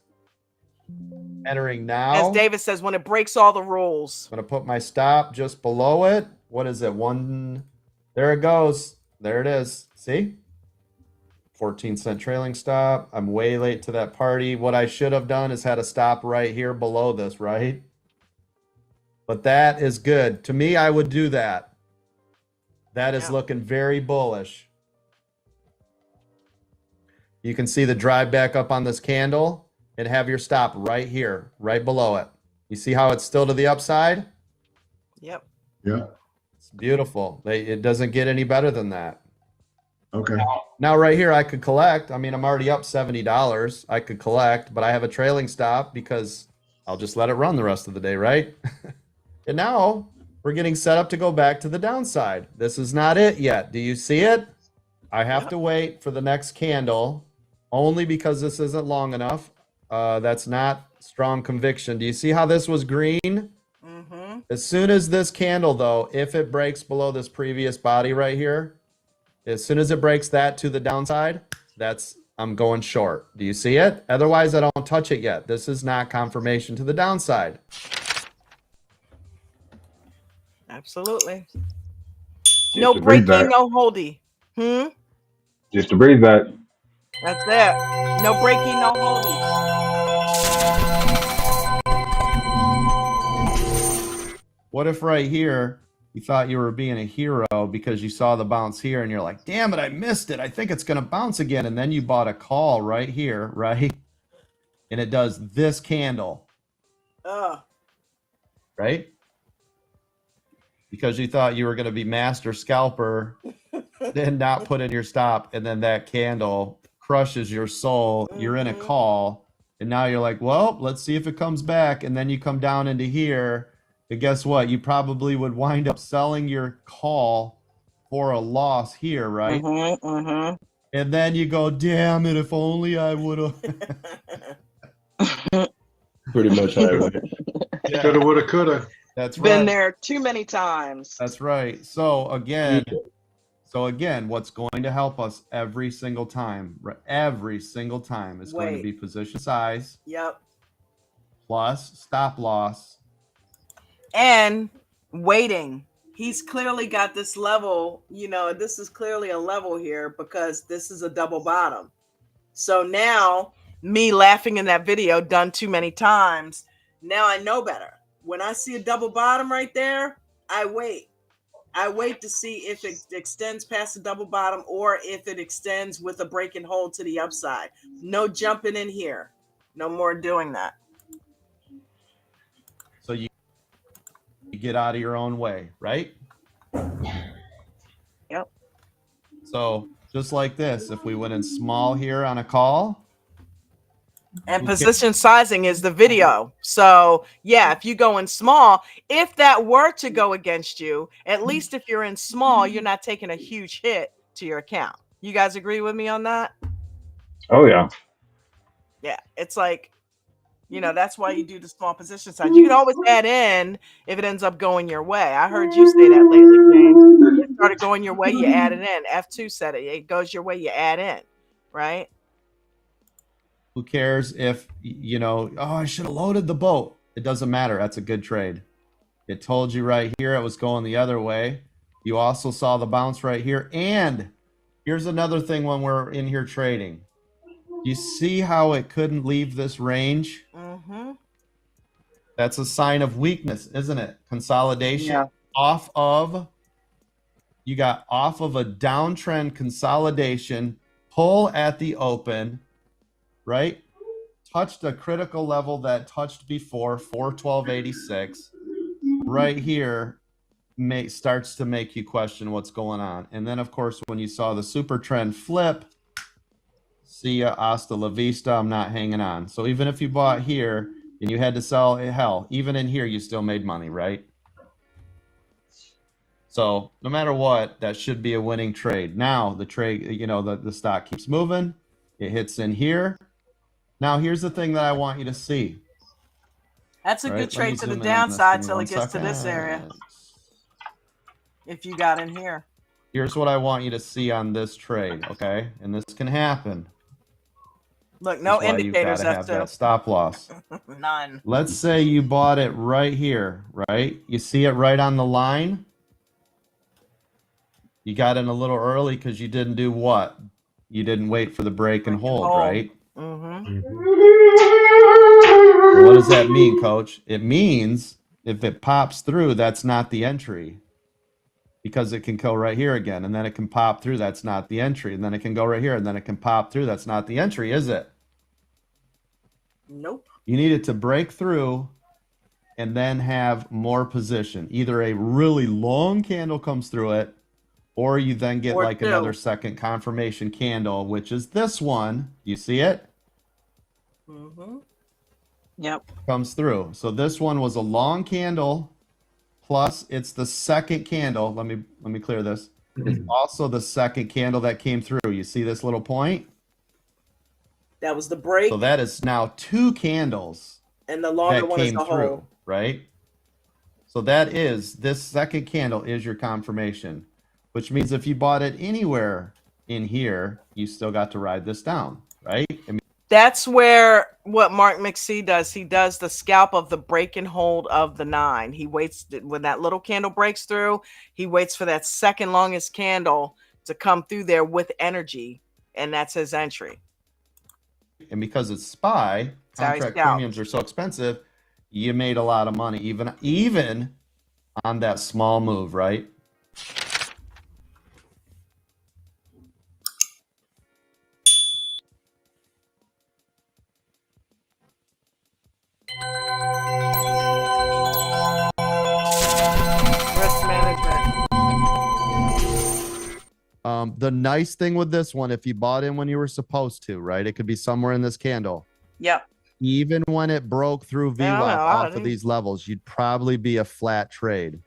S1: Entering now.
S7: As David says, when it breaks all the rules.
S1: I'm going to put my stop just below it. What is it? One. There it goes. There it is. See? 14-cent trailing stop. I'm way late to that party. What I should have done is had a stop right here below this, right? But that is good. To me, I would do that. That is looking very bullish. You can see the drive back up on this candle and have your stop right here, right below it. You see how it's still to the upside?
S7: Yep.
S2: Yeah.
S1: It's beautiful. It doesn't get any better than that.
S2: Okay.
S1: Now right here, I could collect. I mean, I'm already up $70. I could collect, but I have a trailing stop because I'll just let it run the rest of the day, right? And now we're getting set up to go back to the downside. This is not it yet. Do you see it? I have to wait for the next candle only because this isn't long enough. That's not strong conviction. Do you see how this was green?
S7: Mm-hmm.
S1: As soon as this candle, though, if it breaks below this previous body right here, as soon as it breaks that to the downside, I'm going short. Do you see it? Otherwise, I don't touch it yet. This is not confirmation to the downside.
S7: Absolutely.
S10: Just
S7: No
S10: to breathe
S7: breaking,
S10: back.
S7: no holdy.
S10: Just to breathe back.
S7: That's it. No breaking, no holdy.
S1: What if right here you thought you were being a hero because you saw the bounce here and you're like, damn it, I missed it. I think it's going to bounce again. And then you bought a call right here, right? And it does this candle. Right? Because you thought you were going to be master scalper, then not put in your stop, and then that candle crushes your soul. You're in a call, and now you're like, well, let's see if it comes back. And then you come down into here, and guess what? You probably would wind up selling your call for a loss here, right? And then you go, damn it, if only I would have.
S11: Pretty much how it went. Shoulda, woulda, coulda.
S1: That's right.
S3: Been there too many times.
S1: That's right. So again, what's going to help us every single time is going to be position size.
S7: Yep.
S1: Plus stop loss.
S7: And waiting. He's clearly got this level, this is clearly a level here because this is a double bottom. So now, me laughing in that video done too many times, now I know better. When I see a double bottom right there, I wait. I wait to see if it extends past the double bottom or if it extends with a break and hold to the upside. No jumping in here. No more doing that.
S1: So you get out of your own way, right?
S7: Yep.
S1: So just like this, if we went in small here on a call.
S7: And position sizing is the video. So yeah, if you go in small, if that were to go against you, at least if you're in small, you're not taking a huge hit to your account. You guys agree with me on that?
S10: Oh yeah.
S7: Yeah, it's like, that's why you do the small position size. You can always add in if it ends up going your way. I heard you say that lately, James. It started going your way, you add it in. F2 said it. It goes your way, you add in, right?
S1: Who cares if, I should have loaded the boat. It doesn't matter. That's a good trade. It told you right here it was going the other way. You also saw the bounce right here. And here's another thing when we're in here trading. You see how it couldn't leave this range?
S7: Mm-hmm.
S1: That's a sign of weakness, isn't it? Consolidation.
S3: Yeah.
S1: You got off of a downtrend consolidation, pull at the open, right? Touched a critical level that touched before, 412.86. Right here starts to make you question what's going on. And then, of course, when you saw the super trend flip, see ya, hasta la vista, I'm not hanging on. So even if you bought here and you had to sell, hell, even in here, you still made money, right? So no matter what, that should be a winning trade. Now the trade, the stock keeps moving. It hits in here. Now, here's the thing that I want you to see.
S7: That's a good trade to the downside till it gets to this area. If you got in here.
S1: Here's what I want you to see on this trade, okay? And this can happen.
S7: Look, no
S1: That's why
S7: indicators.
S1: you
S7: That's
S1: have that stop loss.
S7: none.
S1: Let's say you bought it right here, right? You see it right on the line. You got in a little early because you didn't do what? You didn't wait for the break and hold, right?
S7: Mm-hmm.
S1: What does that mean, Coach? It means if it pops through, that's not the entry. Because it can go right here again, and then it can pop through, that's not the entry. And then it can go right here, and then it can pop through, that's not the entry, is it?
S7: Nope.
S1: You need it to break through and then have more position. Either a really long candle comes through it, or you then get
S7: Or
S1: like
S7: two.
S1: another second confirmation candle, which is this one. You see it?
S7: Mm-hmm. Yep.
S1: Comes through. So this one was a long candle, plus it's the second candle. Let me clear this. It's also the second candle that came through. You see this little point?
S7: That was the break.
S1: So that is now 2 candles
S7: And the longer
S1: that
S7: one is
S1: came
S7: the
S1: through,
S7: whole.
S1: right? So that is, this second candle is your confirmation, which means if you bought it anywhere in here, you still got to ride this down, right? I mean,
S7: that's where what Mark McSee does. He does the scalp of the break and hold of the 9. He waits when that little candle breaks through. He waits for that second longest candle to come through there with energy, and that's his entry.
S1: And because it's SPY, contract premiums are so expensive, you made a lot of money, even on that small move, right?
S7: Risk management.
S1: The nice thing with this one, if you bought in when you were supposed to, right? It could be somewhere in this candle.
S7: Yep.
S1: Even when it broke through VWAP off of these levels, you'd probably be a flat trade.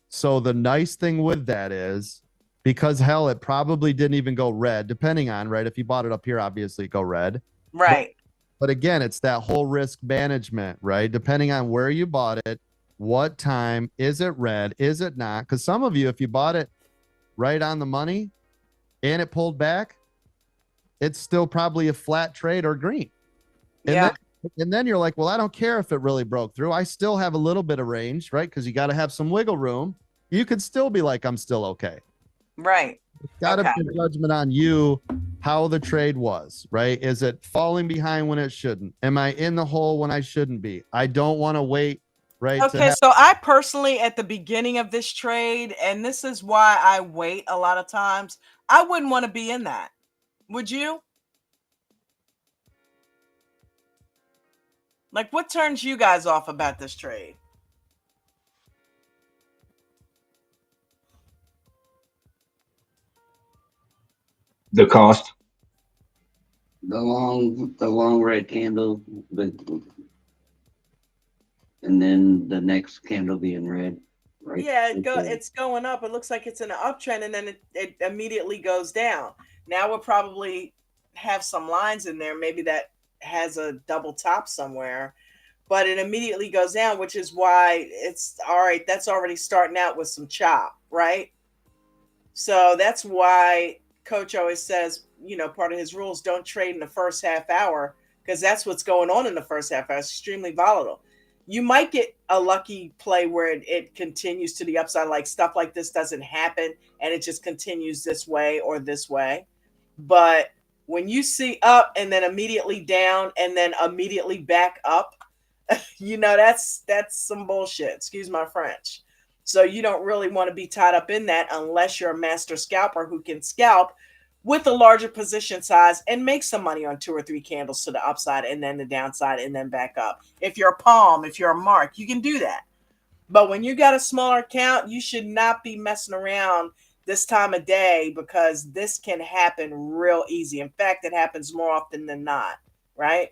S1: So the nice thing with that is, because hell, it probably didn't even go red, depending on, right? If you bought it up here, obviously it go red.
S7: Right.
S1: But again, it's that whole risk management, right? Depending on where you bought it, what time, is it red, is it not? Because some of you, if you bought it right on the money and it pulled back, it's still probably a flat trade or green. And then you're like, well, I don't care if it really broke through. I still have a little bit of range, right? Because you got to have some wiggle room. You could still be like, I'm still okay.
S7: Right.
S1: Got to be a judgment on you, how the trade was, right? Is it falling behind when it shouldn't? Am I in the hole when I shouldn't be? I don't want to wait, right?
S7: Okay, so I personally, at the beginning of this trade, and this is why I wait a lot of times, I wouldn't want to be in that. Would you? Like, what turns you guys off about this trade?
S10: The cost.
S5: The long red candle, and then the next candle being red. Right?
S7: Yeah, it's going up. It looks like it's in an uptrend, and then it immediately goes down. Now we'll probably have some lines in there. Maybe that has a double top somewhere, but it immediately goes down, which is why it's all right. That's already starting out with some chop, right? So that's why Coach always says, part of his rules, don't trade in the first half hour, because that's what's going on in the first half hour. It's extremely volatile. You might get a lucky play where it continues to the upside, like stuff like this doesn't happen and it just continues this way or this way. But when you see up and then immediately down and then immediately back up, that's some bullshit. Excuse my French. So you don't really want to be tied up in that unless you're a master scalper who can scalp with a larger position size and make some money on 2 or 3 candles to the upside and then the downside and then back up. If you're a palm, if you're a mark, you can do that. But when you got a smaller account, you should not be messing around this time of day, because this can happen real easy. In fact, it happens more often than not, right?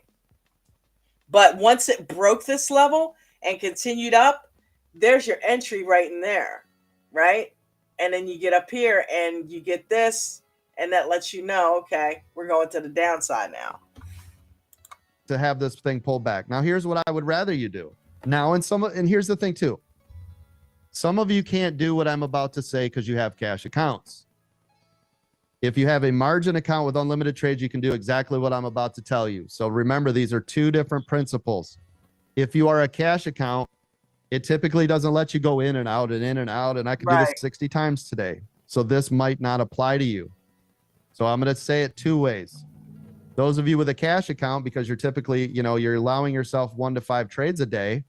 S7: But once it broke this level and continued up, there's your entry right in there, right? And then you get up here and you get this, and that lets you know, okay, we're going to the downside now.
S1: To have this thing pull back. Now, here's what I would rather you do. Now, and here's the thing too. Some of you can't do what I'm about to say because you have cash accounts. If you have a margin account with unlimited trades, you can do exactly what I'm about to tell you. So remember, these are two different principles. If you are a cash account, it typically doesn't let you go in and out and in and out. And I can do this 60 times today. So this might not apply to you. So I'm going to say it two ways. Those of you with a cash account, because you're typically, you're allowing yourself 1 to 5 trades a day,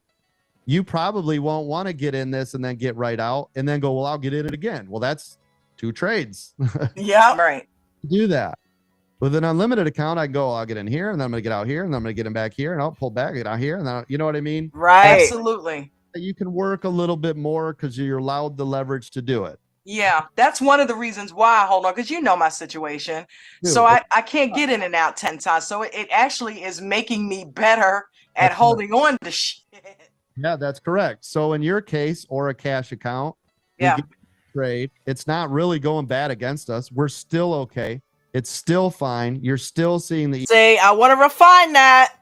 S1: you probably won't want to get in this and then get right out and then go, well, I'll get in it again. Well, that's 2 trades.
S7: Yeah, right.
S1: Do that. With an unlimited account, I go, I'll get in here and then I'm going to get out here and then I'm going to get in back here and I'll pull back, get out here. And then, you know what I mean?
S7: Right. Absolutely.
S1: You can work a little bit more because you're allowed the leverage to do it.
S7: Yeah, that's one of the reasons why. Hold on, because you know my situation.
S1: Dude,
S7: so I can't get in and out 10 times. So it actually is making me better at holding on to shit.
S1: Yeah, that's correct. So in your case, or a cash account,
S7: yeah,
S1: trade, it's not really going bad against us. We're still okay. It's still fine. You're still seeing the.
S7: Say, I want to refine that.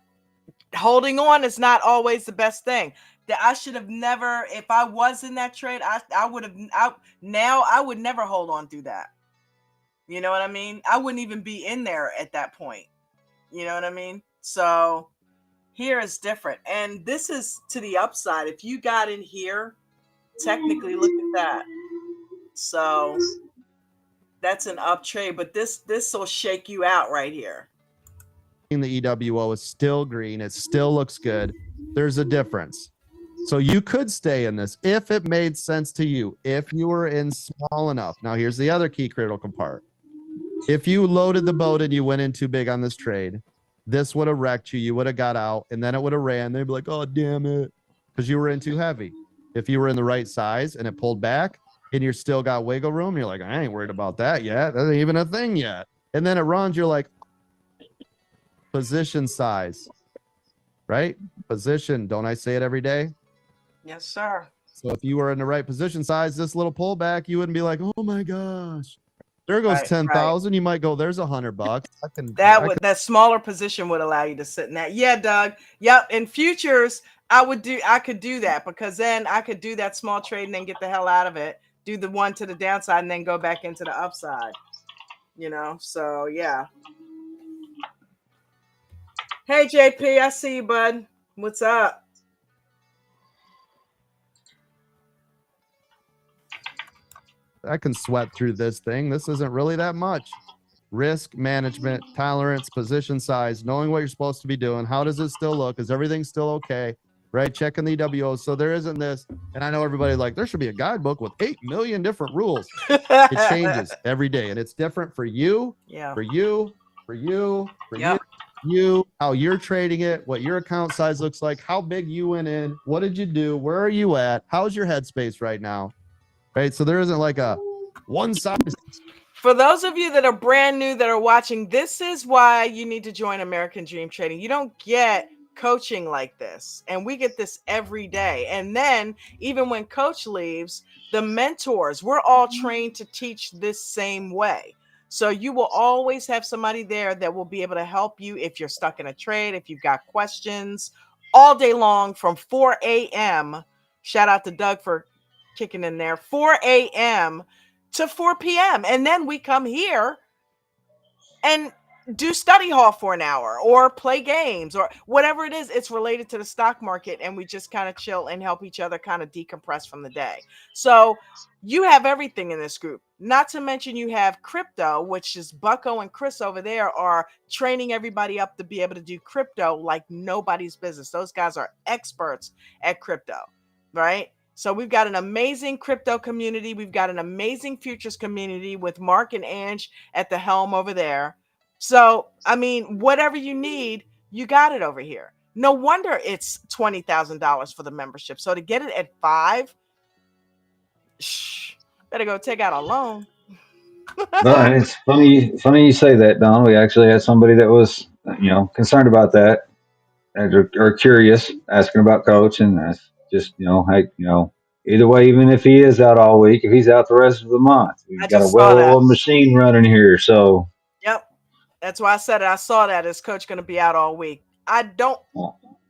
S7: Holding on is not always the best thing. That I should have never, if I was in that trade, I would have, I would never hold on through that. You know what I mean? I wouldn't even be in there at that point. You know what I mean? So here is different. And this is to the upside. If you got in here, technically look at that. So that's an up trade, but this will shake you out right here.
S1: The EWO is still green. It still looks good. There's a difference. So you could stay in this if it made sense to you, if you were in small enough. Now, here's the other key critical part. If you loaded the boat and you went in too big on this trade, this would have wrecked you. You would have got out, and then it would have ran. They'd be like, oh, damn it, because you were in too heavy. If you were in the right size and it pulled back and you still got wiggle room, you're like, I ain't worried about that yet. That ain't even a thing yet. And then it runs, you're like, position size, right? Position. Don't I say it every day?
S7: Yes, sir.
S1: So if you were in the right position size, this little pullback, you wouldn't be like, oh my gosh, there goes 10,000. You might go, there's $100.
S7: That smaller position would allow you to sit in that. Yeah, Doug. Yep. In futures, I could do that, because then I could do that small trade and then get the hell out of it, do the one to the downside and then go back into the upside, so yeah. Hey, JP, I see you, bud. What's up?
S1: I can sweat through this thing. This isn't really that much. Risk management, tolerance, position size, knowing what you're supposed to be doing. How does it still look? Is everything still okay? Right? Checking the EWOs. So there isn't this. And I know everybody like, there should be a guidebook with 8 million different rules. It changes every day. And it's different for you, for you, how you're trading it, what your account size looks like, how big you went in, what did you do, where are you at, how's your headspace right now, right? So there isn't like a one size.
S7: For those of you that are brand new that are watching, this is why you need to join American Dream Trading. You don't get coaching like this, and we get this every day. And then even when coach leaves, the mentors, we're all trained to teach this same way. So you will always have somebody there that will be able to help you if you're stuck in a trade, if you've got questions, all day long from 4 a.m. Shout out to Doug for kicking in there. 4 a.m. to 4 p.m. And then we come here and do study hall for an hour or play games or whatever it is. It's related to the stock market, and we just kind of chill and help each other kind of decompress from the day. So you have everything in this group. Not to mention you have crypto, which is Bucko and Chris over there are training everybody up to be able to do crypto like nobody's business. Those guys are experts at crypto, right? So we've got an amazing crypto community. We've got an amazing futures community with Mark and Ange at the helm over there. So, I mean, whatever you need, you got it over here. No wonder it's $20,000 for the membership. So to get it at $5, better go take out a loan.
S10: No, it's funny you say that, Don. We actually had somebody that was, concerned about that, or curious, asking about coach, and that's just, hey, either way, even if he is out all week, if he's out the rest of the month, we've got a well-oiled machine running here. So,
S7: yep, that's why I said it. I saw that. Is coach going to be out all week? I don't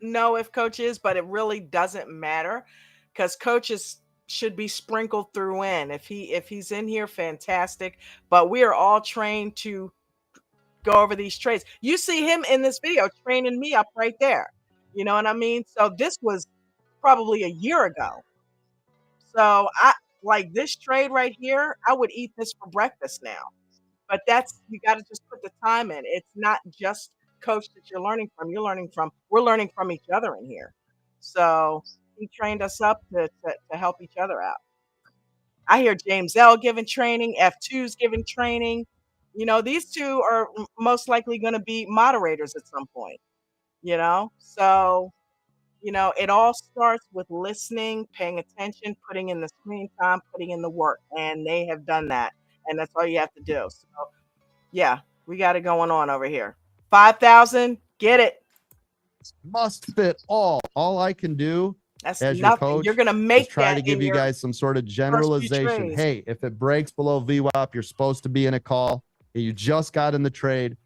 S7: know if coach is, but it really doesn't matter because coach is should be sprinkled through in. If he's in here, fantastic. But we are all trained to go over these trades. You see him in this video training me up right there. You know what I mean? So this was probably a year ago. So I like this trade right here. I would eat this for breakfast now. But that's you got to just put the time in. It's not just coach that you're learning from. We're learning from each other in here. So he trained us up to help each other out. I hear James L giving training, F2's giving training. You know, these two are most likely going to be moderators at some point, you know? So, you know, it all starts with listening, paying attention, putting in the screen time, putting in the work. And they have done that. And that's all you have to do. So, yeah, we got it going on over here. 5,000, get it.
S1: Must fit all. All I can do
S7: That's
S1: as your
S7: nothing.
S1: coach
S7: You're going to make
S1: is try
S7: that
S1: to give
S7: in
S1: you
S7: your
S1: guys some sort of
S7: first few
S1: generalization.
S7: trades.
S1: Hey, if it breaks below VWAP, you're supposed to be in a call. You just got in the trade,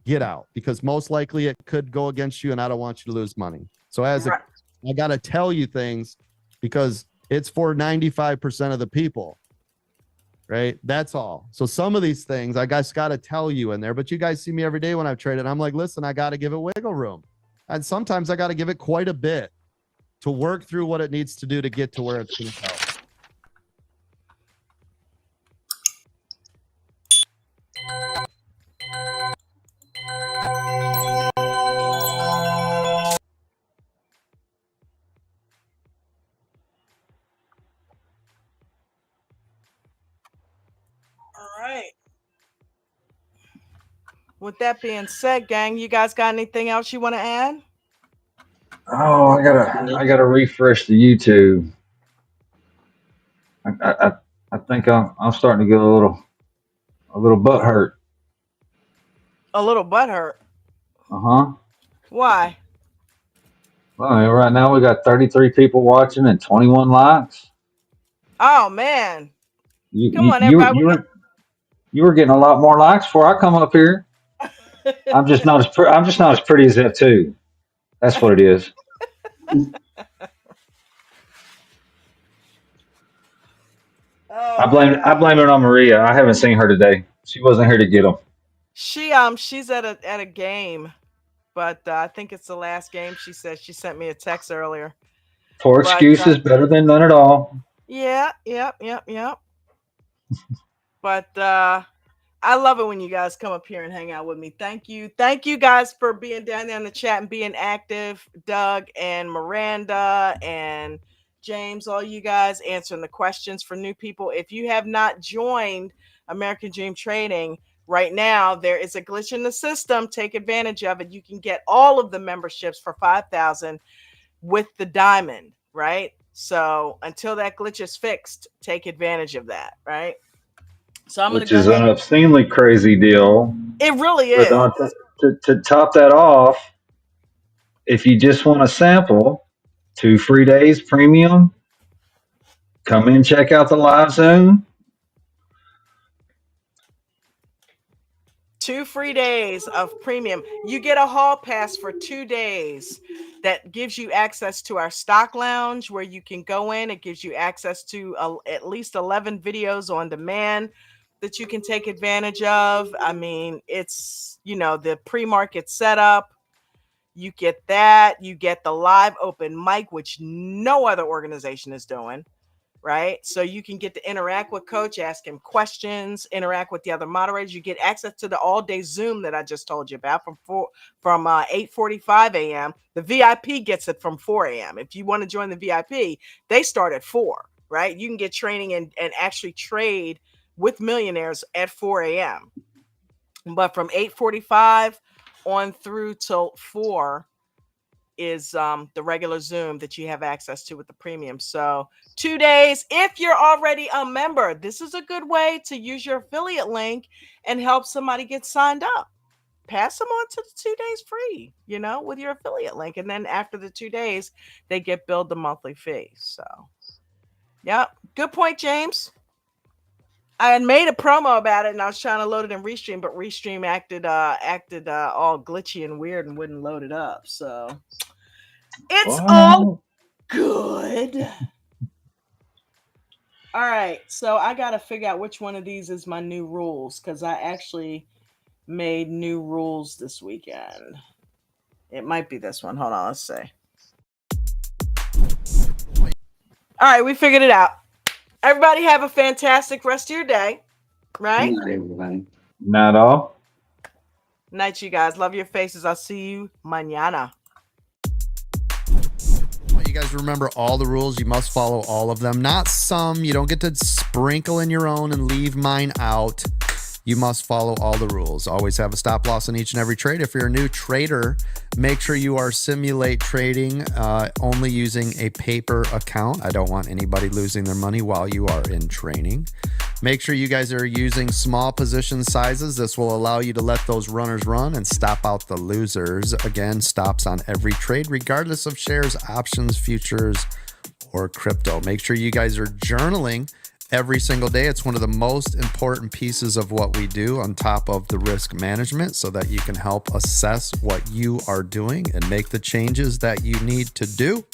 S1: get out, because most likely it could go against you, and I don't want you to lose money. So as
S7: Right.
S1: I got to tell you things because it's for 95% of the people, right? That's all. So some of these things I guys got to tell you in there, but you guys see me every day when I've traded. I'm like, listen, I got to give it wiggle room. And sometimes I got to give it quite a bit to work through what it needs to do to get to where it's going to go.
S7: All right. With that being said, gang, you guys got anything else you want to add?
S10: Oh, I gotta refresh the YouTube. I think I'm starting to get a little butt hurt.
S7: A little butt hurt.
S10: Uh-huh.
S7: Why?
S10: Well, I mean, right now we got 33 people watching and 21 likes.
S7: Oh man.
S10: You
S7: Come
S10: you
S7: on,
S10: you,
S7: everybody.
S10: you were you were getting a lot more likes before I come up here. I'm just not as pretty as that too. That's what it is.
S7: Oh,
S10: I blame it on Maria. I haven't seen her today. She wasn't here to get them.
S7: she's at a game, but I think it's the last game. She said she sent me a text earlier.
S10: Poor
S7: But
S10: excuses better than none at all.
S7: yeah, yep. But I love it when you guys come up here and hang out with me. Thank you guys for being down there in the chat and being active. Doug and Miranda and James, all you guys answering the questions for new people. If you have not joined American Dream Trading right now, there is a glitch in the system. Take advantage of it. You can get all of the memberships for 5,000 with the diamond, right? So until that glitch is fixed, take advantage of that, right? So I'm going
S10: Which
S7: to go
S10: is
S7: ahead.
S10: an obscenely crazy deal.
S7: It really
S10: But
S7: is.
S10: to top that off, if you just want a sample, 2 free days premium, come in, check out the live Zoom.
S7: 2 free days of premium. You get a hall pass for 2 days that gives you access to our stock lounge where you can go in. It gives you access to at least 11 videos on demand that you can take advantage of. I mean, it's, you know, the pre-market setup. You get that. You get the live open mic, which no other organization is doing. Right. So you can get to interact with coach, ask him questions, interact with the other moderators. You get access to the all day Zoom that I just told you about from 8:45 a.m. The VIP gets it from 4 a.m. If you want to join the VIP, they start at 4, right? You can get training and actually trade with millionaires at 4 a.m. But from 8:45 on through till 4 is the regular Zoom that you have access to with the premium. So 2 days. If you're already a member, this is a good way to use your affiliate link and help somebody get signed up. Pass them on to the 2 days free, you know, with your affiliate link. And then after the 2 days, they get billed the monthly fee. So, yeah, good point, James. I had made a promo about it and I was trying to load it in Restream, but Restream acted all glitchy and weird and wouldn't load it up. So it's all good. All right, so I got to figure out which one of these is my new rules because I actually made new rules this weekend. It might be this one. Hold on, let's see. All right, we figured it out. Everybody have a fantastic rest of your day, right?
S5: Good night, everybody.
S10: Not all.
S7: Night, you guys. Love your faces. I'll see you mañana.
S1: You guys remember all the rules. You must follow all of them. Not some. You don't get to sprinkle in your own and leave mine out. You must follow all the rules. Always have a stop loss in each and every trade. If you're a new trader, make sure you are simulate trading only using a paper account. I don't want anybody losing their money while you are in training. Make sure you guys are using small position sizes. This will allow you to let those runners run and stop out the losers. Again, stops on every trade, regardless of shares, options, futures, or crypto. Make sure you guys are journaling every single day. It's one of the most important pieces of what we do on top of the risk management so that you can help assess what you are doing and make the changes that you need to do.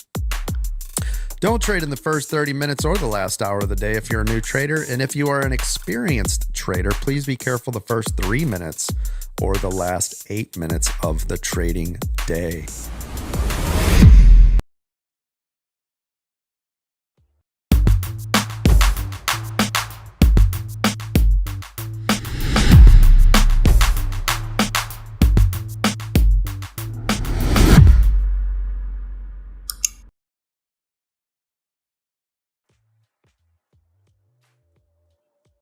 S1: Don't trade in the first 30 minutes or the last hour of the day if you're a new trader. And if you are an experienced trader, please be careful the first 3 minutes or the last 8 minutes of the trading day.